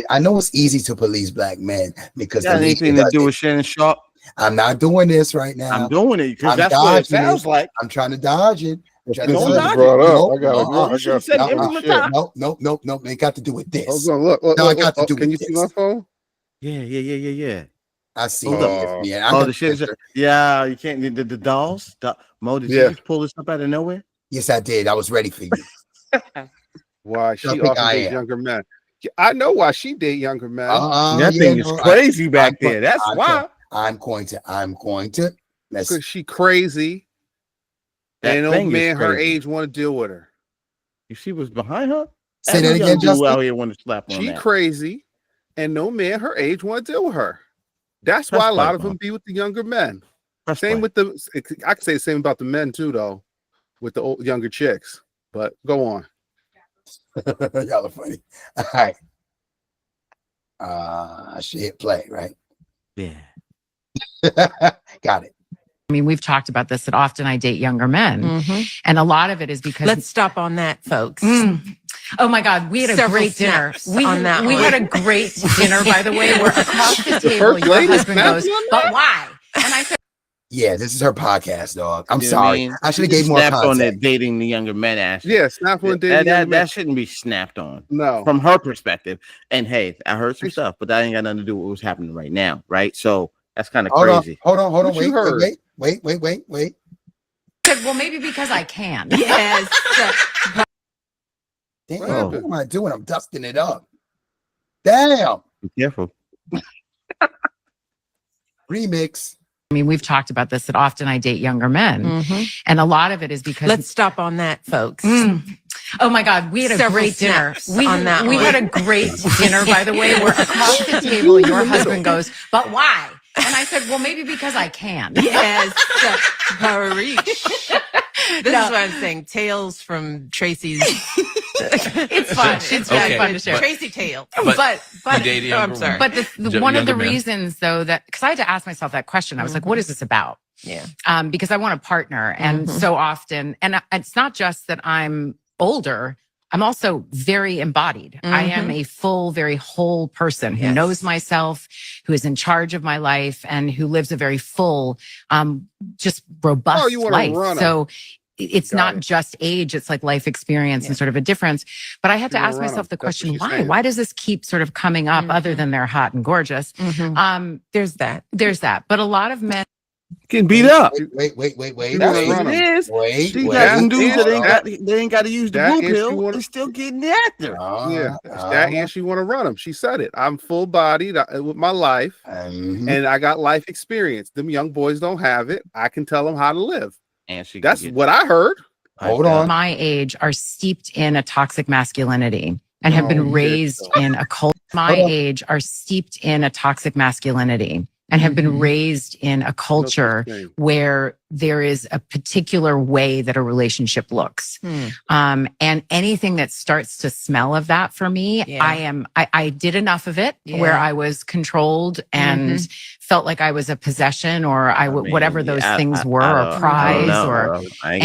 I know it's easy to police black men because anything to do with Shannon Sharp. I'm not doing this right now. I'm doing it because that's what it sounds like. I'm trying to dodge it. No. It got to do with this. Look. No, I got to do. Can with you see my phone? Yeah. I see. The shit. Yeah, you can't. The dolls. Mo, did you just pull this up out of nowhere? Yes, I did. I was ready for you. Why she often dates younger men? I know why she date younger men. That thing is crazy back there. That's why. I'm going to. Because she crazy. And no man her age want to deal with her. You see what's behind her? Say that again, Justin. Out here want to slap on she that. Crazy, and no man her age want to deal with her. That's why a lot of them be with the younger men. Same with the. I could say the same about the men too, though, with the younger chicks. But go on. Y'all are funny. All right. She hit play, right? Yeah. Got it. I mean, we've talked about this, that often I date younger men. And a lot of it is because... Let's stop on that, folks. Oh my God, we had a great dinner. We had a great dinner, by the way, where across the table your husband goes, but why? And I said... Yeah, this is her podcast, dog. I'm sorry. I should have gave more context. On that dating the younger men aspect. Yeah, snap on dating that shouldn't be snapped on. No. From her perspective. And hey, I heard some stuff, but that ain't got nothing to do with what's happening right now, right? So that's kind of crazy. Hold on. Wait. Well, maybe because I can. Yes. Damn, what am I doing? I'm dusting it up. Damn. Be careful. Remix. I mean, we've talked about this, that often I date younger men. And a lot of it is because... Let's stop on that, folks. Oh my God, we had a great dinner. We had a great dinner, by the way, where across the table your husband goes, but why? And I said, well, maybe because I can. Yes. This is what I'm saying. Tales from Tracy's. It's fun. It's very fun to share. Tracy tale. But I'm sorry. But one of the reasons, though, that because I had to ask myself that question, I was like, what is this about? Yeah. Because I want a partner. And so often, and it's not just that I'm older, I'm also very embodied. I am a full, very whole person who knows myself, who is in charge of my life, and who lives a very full, just robust life. So it's not just age, it's like life experience and sort of a difference. But I had to ask myself the question, why? Why does this keep sort of coming up other than they're hot and gorgeous? There's that. But a lot of men getting beat up. Wait. That's what it is. She got some dudes that they ain't got to use the blue pill. They're still getting after. And she want to run them. She said it. I'm full bodied with my life, and I got life experience. Them young boys don't have it. I can tell them how to live. And that's what I heard. Hold on. My age are steeped in a toxic masculinity and have been raised in a cult. My age are steeped in a toxic masculinity and have been raised in a culture where there is a particular way that a relationship looks. And anything that starts to smell of that for me, I did enough of it where I was controlled and felt like I was a possession or whatever those things were, or prize, I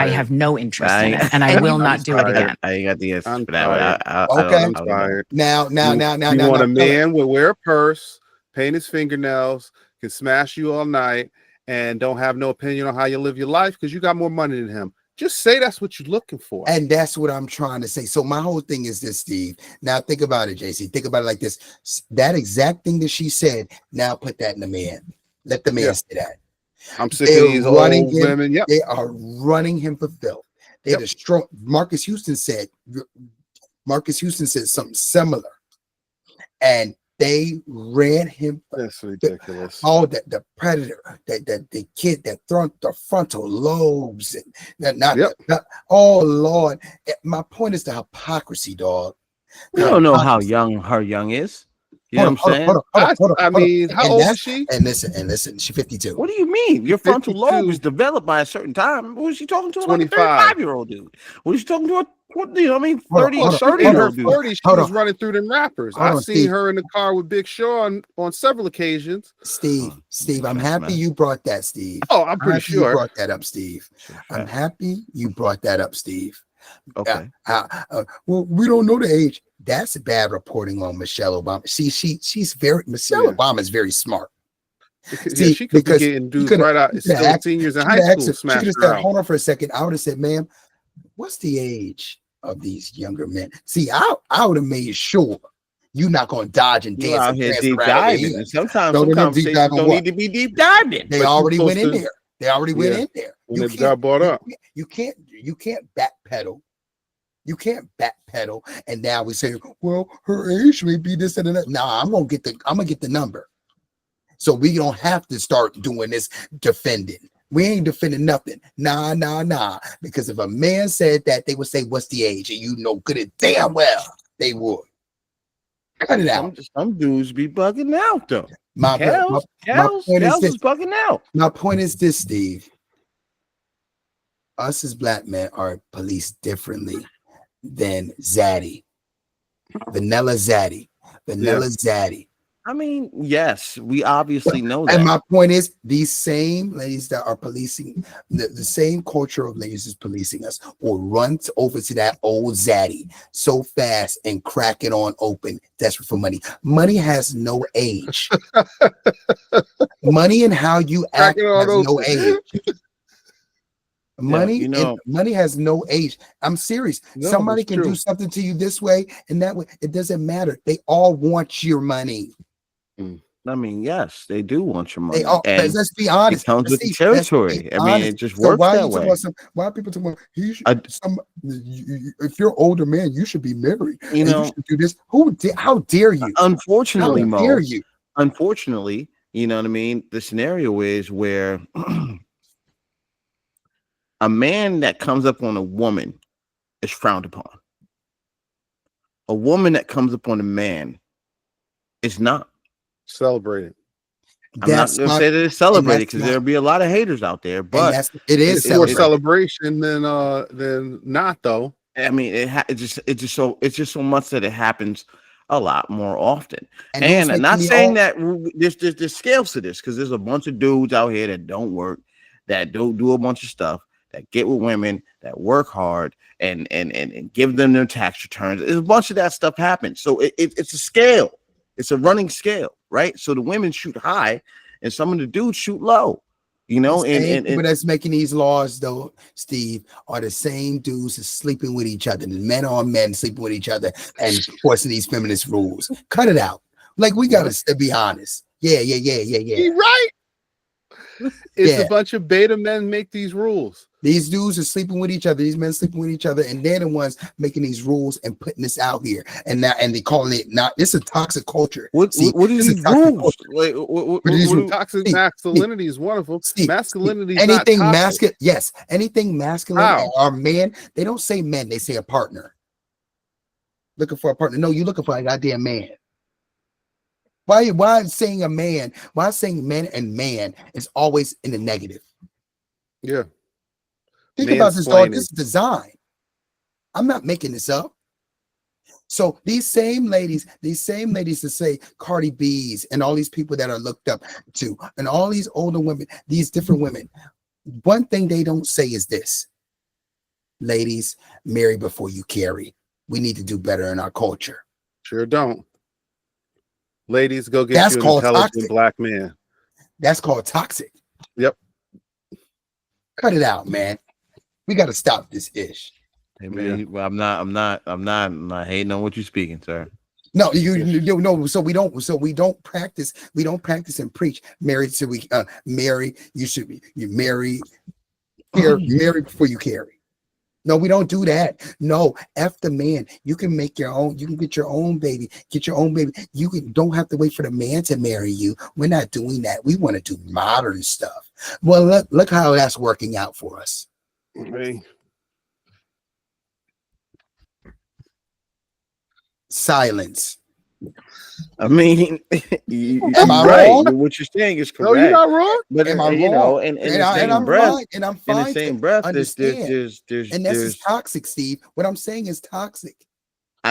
have no interest in it, and I will not do it again. I ain't got the answer for that. Okay. Now. You want a man will wear a purse, paint his fingernails, can smash you all night, and don't have no opinion on how you live your life because you got more money than him. Just say that's what you're looking for. And that's what I'm trying to say. So my whole thing is this, Steve. Now think about it, JC. Think about it like this. That exact thing that she said, now put that in the man. Let the man say that. I'm sick of these old women. Yep. They are running him for filth. They destroy. Marcus Houston said something similar, and they ran him. That's ridiculous. The predator, the kid that the frontal lobes, and oh Lord. My point is the hypocrisy, dog. We don't know how young her young is. You know what I'm saying? I mean, how old is she? And listen, she's 52. What do you mean? Your frontal lobe is developed by a certain time. What is she talking to? 25. Like a 35-year-old dude. What is she talking to? You know what I mean? 30 in her 40s, she was on. running through them rappers. I've seen her in the car with Big Sean on several occasions. Steve, I'm happy you brought that, Steve. Oh, I'm pretty sure you brought that up, Steve. I'm happy you brought that up, Steve. Okay. Well, we don't know the age. That's bad reporting on Michelle Obama. See, she's very Obama is very smart. See, she could be getting dudes right out. Still seniors in high school. She could have said, hold on for a second. I would have said, ma'am, what's the age of these younger men? See, I would have made sure you're not going to dodge and dance and dance deep around diving. And sometimes some conversations don't need to be deep diving. They already went in there. They already went in there. You got brought up. You can't backpedal. You can't backpedal, and now we say, well, her age may be this and that. Nah, I'm gonna get the number. So we don't have to start doing this defending. We ain't defending nothing. Nah. Because if a man said that, they would say, what's the age? And you know good and damn well they would. Cut it out. Some dudes be bugging out though. My point is bugging out. My point is this, Steve. Us as black men are policed differently than Zaddy. Vanilla Zaddy. I mean, yes, we obviously know that. And my point is, these same ladies that are policing, the same culture of ladies is policing us, will run over to that old Zaddy so fast and crack it on open, desperate for money. Money has no age. Money and how you act has no age. Money, money has no age. I'm serious. Somebody can do something to you this way and that way. It doesn't matter. They all want your money. I mean, yes, they do want your money. Let's be honest. It comes with the territory. I mean, it just works that way. Why are people talking about if you're an older man, you should be married. You should do this. How dare you? Unfortunately, how dare you? Unfortunately, you know what I mean? The scenario is where a man that comes up on a woman is frowned upon. A woman that comes up on a man is not celebrated. I'm not going to say that it's celebrated because there'll be a lot of haters out there, but it's more celebration than not though. I mean, it's just so much that it happens a lot more often. And I'm not saying that there's scales to this, because there's a bunch of dudes out here that don't work, that don't do a bunch of stuff, that get with women, that work hard and give them their tax returns. There's a bunch of that stuff happens. So it's a scale. It's a running scale, right? So the women shoot high and some of the dudes shoot low, you know. And people that's making these laws, though, Steve, are the same dudes that's sleeping with each other. The men on men sleeping with each other and forcing these feminist rules. Cut it out. Like, we got to be honest. Yeah. You're right. It's a bunch of beta men make these rules. These dudes are sleeping with each other. These men sleeping with each other, and they're the ones making these rules and putting this out here. And they calling it not. This is a toxic culture. What are these rules? Toxic masculinity is wonderful. Masculinity, anything masculine. Yes, anything masculine or man. They don't say men. They say a partner. Looking for a partner. No, you're looking for a goddamn man. Why saying a man? Why saying men and man is always in the negative? Yeah. Think about this, dog. This is design. I'm not making this up. So these same ladies that say Cardi B's and all these people that are looked up to, and all these older women, these different women, one thing they don't say is this: ladies, marry before you carry. We need to do better in our culture. Sure don't. Ladies, go get you an intelligent black man. That's called toxic. Yep. Cut it out, man. We got to stop this ish. Hey man, well, I'm not hating on what you're speaking, sir. No, you know. So we don't practice. We don't practice and preach. Married, so we marry. You should be marry before you carry. No, we don't do that. No, F the man. You can make your own. You can get your own baby. Get your own baby. Don't have to wait for the man to marry you. We're not doing that. We want to do modern stuff. Well, look how that's working out for us. Hey. Silence. I mean, Am I right. wrong? What you're saying is No, correct. you're not wrong. But Am I you wrong? know, in the same breath, and I'm in fine. the same breath, there's and that's toxic, Steve. What I'm saying is toxic.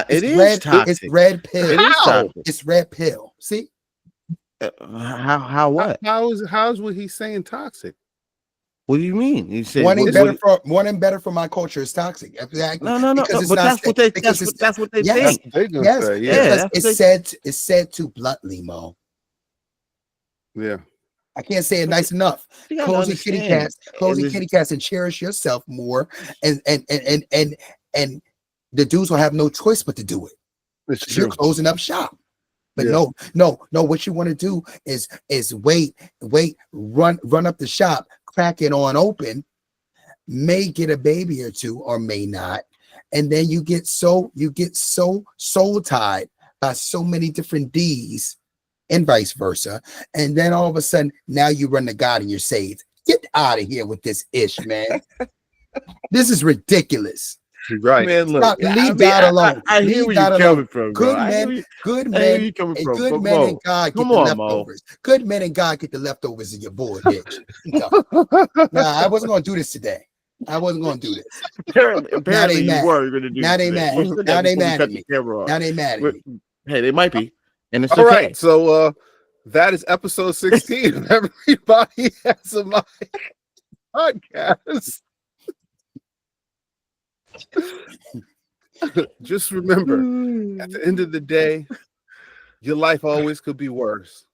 It is toxic. It's red pill. It is How? toxic. It's red pill. See? How what? How's what he's saying toxic? What do you mean? You said Wanting better for my culture is toxic. Exactly. No. Because But that's what they think. Yes. They gonna Yes. say, Yeah. It's said too bluntly, Mo. yeah. I can't say it nice enough. You gotta Close your kitty understand. cats, and cherish yourself more. And the dudes will have no choice but to do it. It's You're true. closing up shop. But Yeah. no. What you want to do is wait, run up the shop, crack it on open, may get a baby or two, or may not, and then you get so soul tied by so many different D's, and vice versa, and then all of a sudden now you run to God and you're saved. Get out of here with this ish, man. This is ridiculous. Right. Man, look, Stop, leave God alone. I hear Leave where God you're alone. coming from, bro. Good I hear men, where good I hear where men, you're coming and from. good But men Mo, and God get come the on, Mo. leftovers. Good men and God get the leftovers of your boy, bitch. No. Nah, I wasn't gonna do this today. I wasn't gonna do this. Apparently you mad. were going to do Now they today. mad. You said Now that they before we mad cut at the me. camera off. Now they mad at me. Hey, they might be, and it's All okay. right. So that is episode 16 of Everybody Has a Mic podcast. Just remember, at the end of the day, your life always could be worse.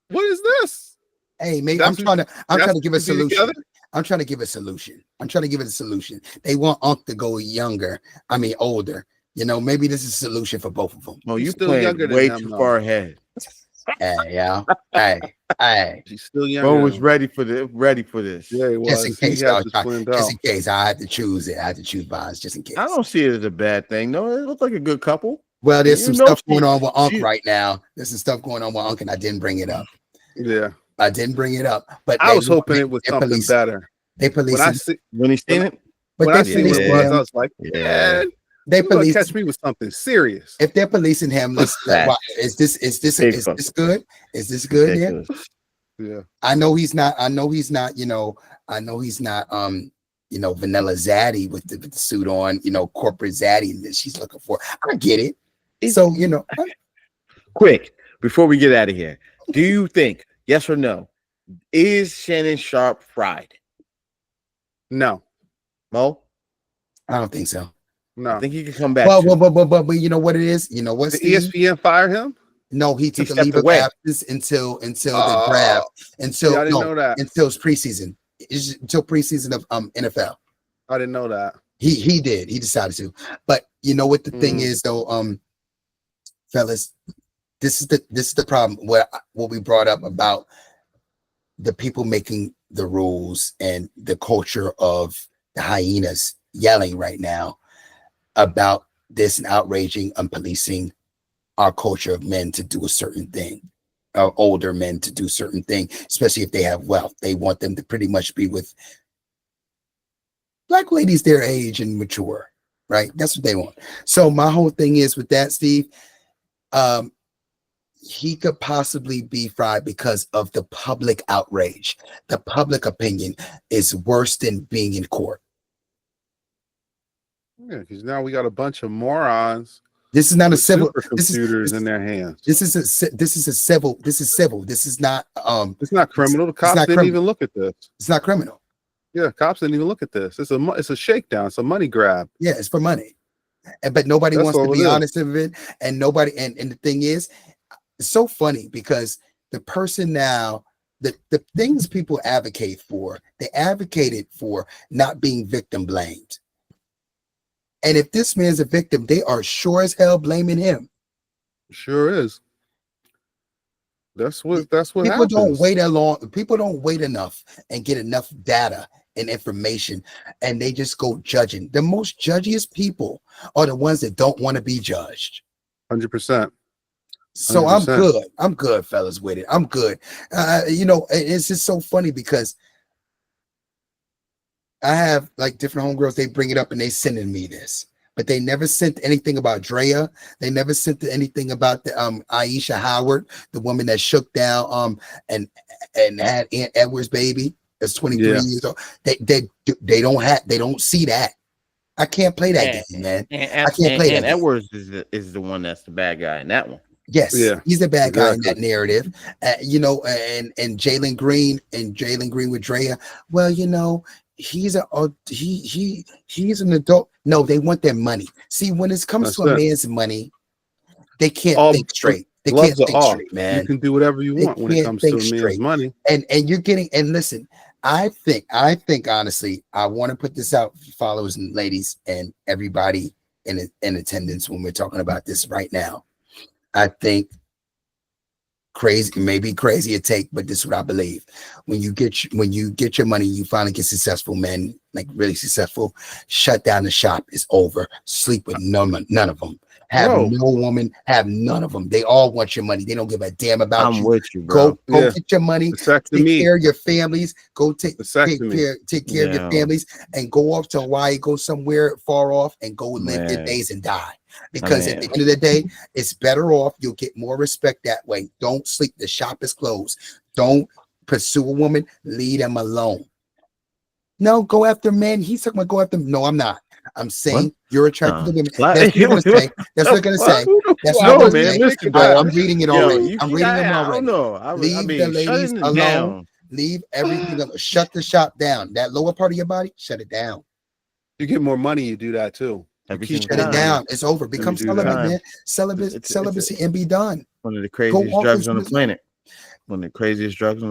What is this? Hey, maybe That's I'm trying to give a be solution. together? I'm trying to give a solution. They want Unc to go older. You know, maybe this is a solution for both of them. Mo, you still playing younger than way him, too though. far ahead. Hey, yeah. Hey. He's still younger. Mo than was him. ready for this. Yeah, he Just was. in case, He has to blend just out. in case, I had to choose it. I had to choose bonds just in case. I don't see it as a bad thing. No, it looks like a good couple. Well, there's some stuff going on with Unc she- right now. There's some stuff going on with Unc, and I didn't bring it up. Yeah. But I was hoping it was something better. They police When he seen it, but when they I see what policing it was, him. I was like, Yeah. They you gonna police. catch me with something serious. If they're policing him, let's watch. Is this good? Is this good? Yeah. ridiculous. Yeah. I know he's not. Vanilla Zaddy with the suit on. Corporate Zaddy that she's looking for. I get it. So Quick, before we get out of here, do you think, yes or no, is Shannon Sharp fried? No. Mo? I don't think so. No. I think he can come back. Well, but you know what it is? You know what? Did Steve? ESPN fire him? No, he took a stepped leave away. of absence until the draft. I didn't know that. Until preseason. It's until preseason of NFL. I didn't know that. He did. He decided to. But you know what the thing is though, fellas, this is the problem. What we brought up about the people making the rules and the culture of the hyenas yelling right now about this and outraging and policing our culture of men to do a certain thing, or older men to do certain thing, especially if they have wealth. They want them to pretty much be with black ladies their age and mature, right? That's what they want. So my whole thing is with that, Steve, he could possibly be fried because of the public outrage. The public opinion is worse than being in court. Yeah, because now we got a bunch of morons. This is not a with civil. supercomputers in their hands. This is civil. This is civil. This is not. It's not criminal. The cops not didn't criminal. even look at this. It's not criminal. Yeah, cops didn't even look at this. It's a shakedown. It's a money grab. Yeah, it's for money. But nobody That's wants to all it be is. honest with it. And nobody. And the thing is, it's so funny because the person now, the things people advocate for, they advocated for not being victim blamed. And if this man's a victim, they are sure as hell blaming him. Sure is. That's what People happens. don't wait that long. People don't wait enough and get enough data and information, and they just go judging. The most judgiest people are the ones that don't want to be judged. 100%. So 100%. I'm good, fellas, with it. I'm good. It's just so funny because I have like different homegirls. They bring it up and they sending me this, but they never sent anything about Drea. They never sent anything about the Aisha Howard, the woman that shook down and had Aunt Edwards' baby. That's 23 years old. They don't see that. I can't play that game, man. I can't play that game. Edwards is the one that's the bad guy in that one. Yes, he's the bad guy in that narrative. And Jalen Green with Drea. Well, he's an adult. No, they want their money. See, when it comes to a man's money, they can't think straight. They can't think straight, man. You can do whatever you want when it comes to a man's money. And you're getting, and listen, I think honestly, I want to put this out, followers and ladies and everybody in attendance when we're talking about this right now. I think maybe crazy to take, but this is what I believe. When you get your money, you finally get successful, man, like really successful. Shut down the shop. It's over. Sleep with none of them. Have no woman. Have none of them. They all want your money. They don't give a damn about you. I'm with you, bro. Go get your money. Take care of your families. Go take care of your families and go off to Hawaii. Go somewhere far off and go live your days and die. Because at the end of the day, it's better off. You'll get more respect that way. Don't sleep. The shop is closed. Don't pursue a woman. Leave them alone. No, go after men. He's talking about go after. No, I'm not. I'm saying you're attracted to women. That's what you're gonna say. That's what I'm gonna say. That's what I'm gonna say. I'm reading it already. I'm reading them already. I don't know. Leave the ladies alone. Leave everything alone. Shut the shop down. That lower part of your body, shut it down. You get more money, you do that too. Shut it down. It's over. Become celibate, man. Celibacy and be done. One of the craziest drugs on the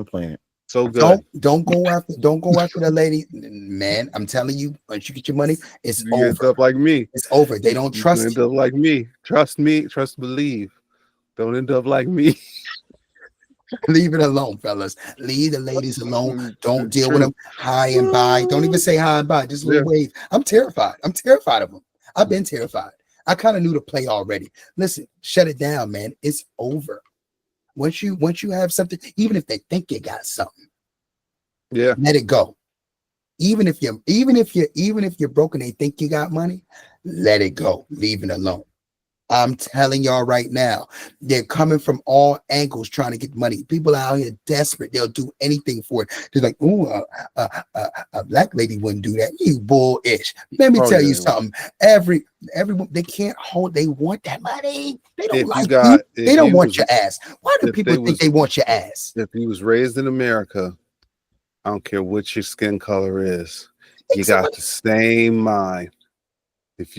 planet. So good. Don't go after the lady, man. I'm telling you, once you get your money, it's over. End up like me. It's over. They don't trust you. End up like me. Trust me. Trust, believe. Don't end up like me. Leave it alone, fellas. Leave the ladies alone. Don't deal with them. Hi and bye. Don't even say hi and bye. Just little wave. I'm terrified. I'm terrified of them. I've been terrified. I kind of knew the play already. Listen, shut it down, man. It's over. Once you have something, even if they think you got something, let it go. Even if you're broke and they think you got money, let it go. Leave it alone. I'm telling y'all right now, they're coming from all angles trying to get money. People out here desperate. They'll do anything for it. They're like, a black lady wouldn't do that. You bullish. Let me tell you something. Everyone, they can't hold. They want that money. They don't you. They don't want your ass. Why do people think they want your ass? If he was raised in America, I don't care what your skin color is. You got the same mind. If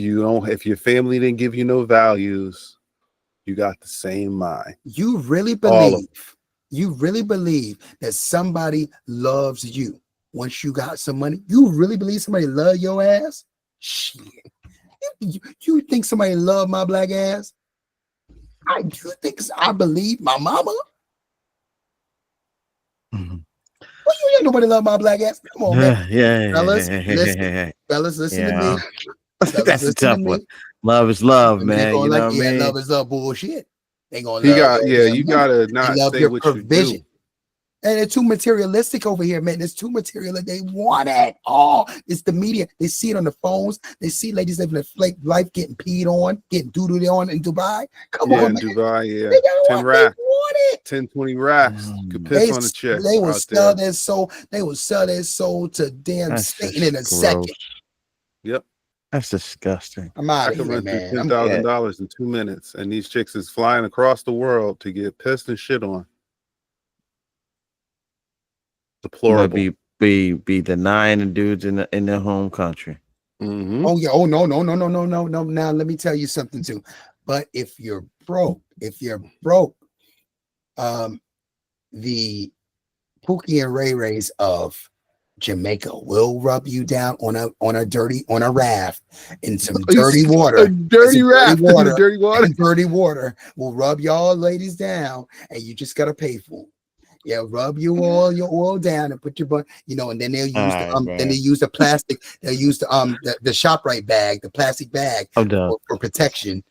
your family didn't give you no values, you got the same mind. You really believe that somebody loves you once you got some money? You really believe somebody love your ass? Shit. You think somebody love my black ass? I believe my mama. Mm-hmm. Well, you ain't nobody love my black ass. Come on, man. Fellas, listen to me. That's a tough one. Love is love, man. You know what I mean? Love is love bullshit. They gonna you gotta not say what you do. And they're too materialistic over here, man. It's too materialistic. They want it all. It's the media. They see it on the phones. They see ladies living a flake life, getting peed on, getting doodled on in Dubai. Come on, man. Dubai, 10 racks. 10, 20 racks. Could piss on the chick. They will sell their soul. They will sell their soul to damn Satan in a second. Yep. That's disgusting. I'm out of here, man. $10,000 in 2 minutes, and these chicks is flying across the world to get pissed and shit on. Deplorable. Be denying the dudes in their home country. Mm-hmm. Oh yeah. Oh no. Now let me tell you something too. But if you're broke, the Pookie and Ray Rays of Jamaica will rub you down on a raft in some dirty water. Dirty raft. Dirty water. Dirty water will rub y'all ladies down, and you just gotta pay for it. Yeah, rub your oil down and put your butt, and then they'll use the plastic. They'll use the ShopRite bag, the plastic bag for protection.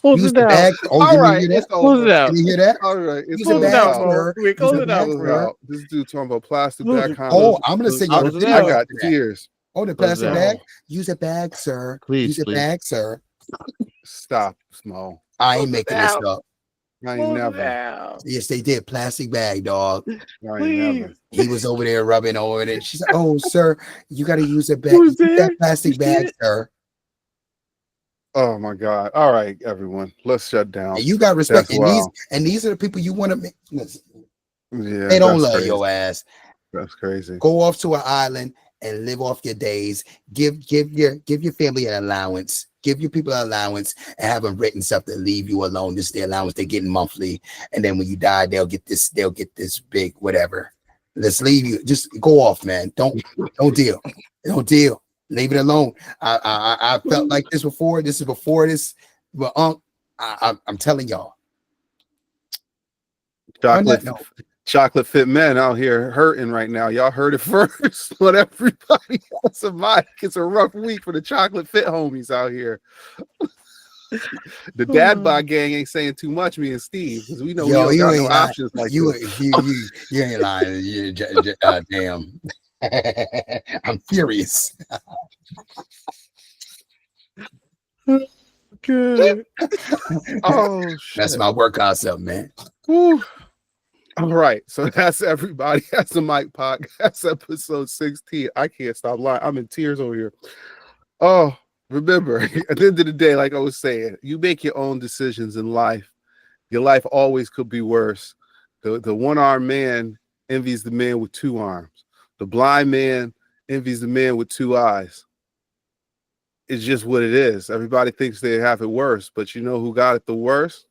Use the bag. Oh, all right, you hear that? All right, it's Use a bag, sir. Close it out. This dude talking about plastic bag. Oh, I'm gonna say I got tears. Oh, the plastic bag. Use a bag, sir. Please, use a bag, sir. Stop, Small. I ain't making this up. I ain't never. Yes, they did. Plastic bag, dog. I ain't never. He was over there rubbing over it. She said, "Oh, sir, you got to use a bag. Use that plastic bag, sir." Oh my God! All right, everyone, let's shut down. And you got respect, and these are the people you want to make. Listen, they don't love your ass. That's crazy. Go off to an island and live off your days. Give your family an allowance. Give your people an allowance and have them written stuff to leave you alone. This is the allowance they're getting monthly, and then when you die, they'll get this big whatever. Let's leave you. Just go off, man. Don't deal. Don't deal. Leave it alone. I felt like this before. This is before this, but I'm telling y'all. Chocolate fit men out here hurting right now. Y'all heard it first. But everybody has a mic. It's a rough week for the chocolate fit homies out here. The dad bod gang ain't saying too much, me and Steve, because we know we don't got no options like you. You ain't lying. Damn. I'm furious. Good. Oh, shit. That's my workout stuff, man. Woo. All right, so that's Everybody Has a Mic podcast, episode 16. I can't stop lying. I'm in tears over here. Oh, remember, at the end of the day, like I was saying, you make your own decisions in life. Your life always could be worse. The one-armed man envies the man with two arms. The blind man envies the man with two eyes. It's just what it is. Everybody thinks they have it worse, but you know who got it the worst?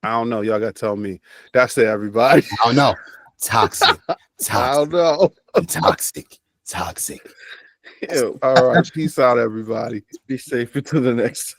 I don't know. Y'all got to tell me. That's it, everybody. I don't know. Toxic. I don't know. Toxic. Ew. All right. Peace out, everybody. Be safe until the next.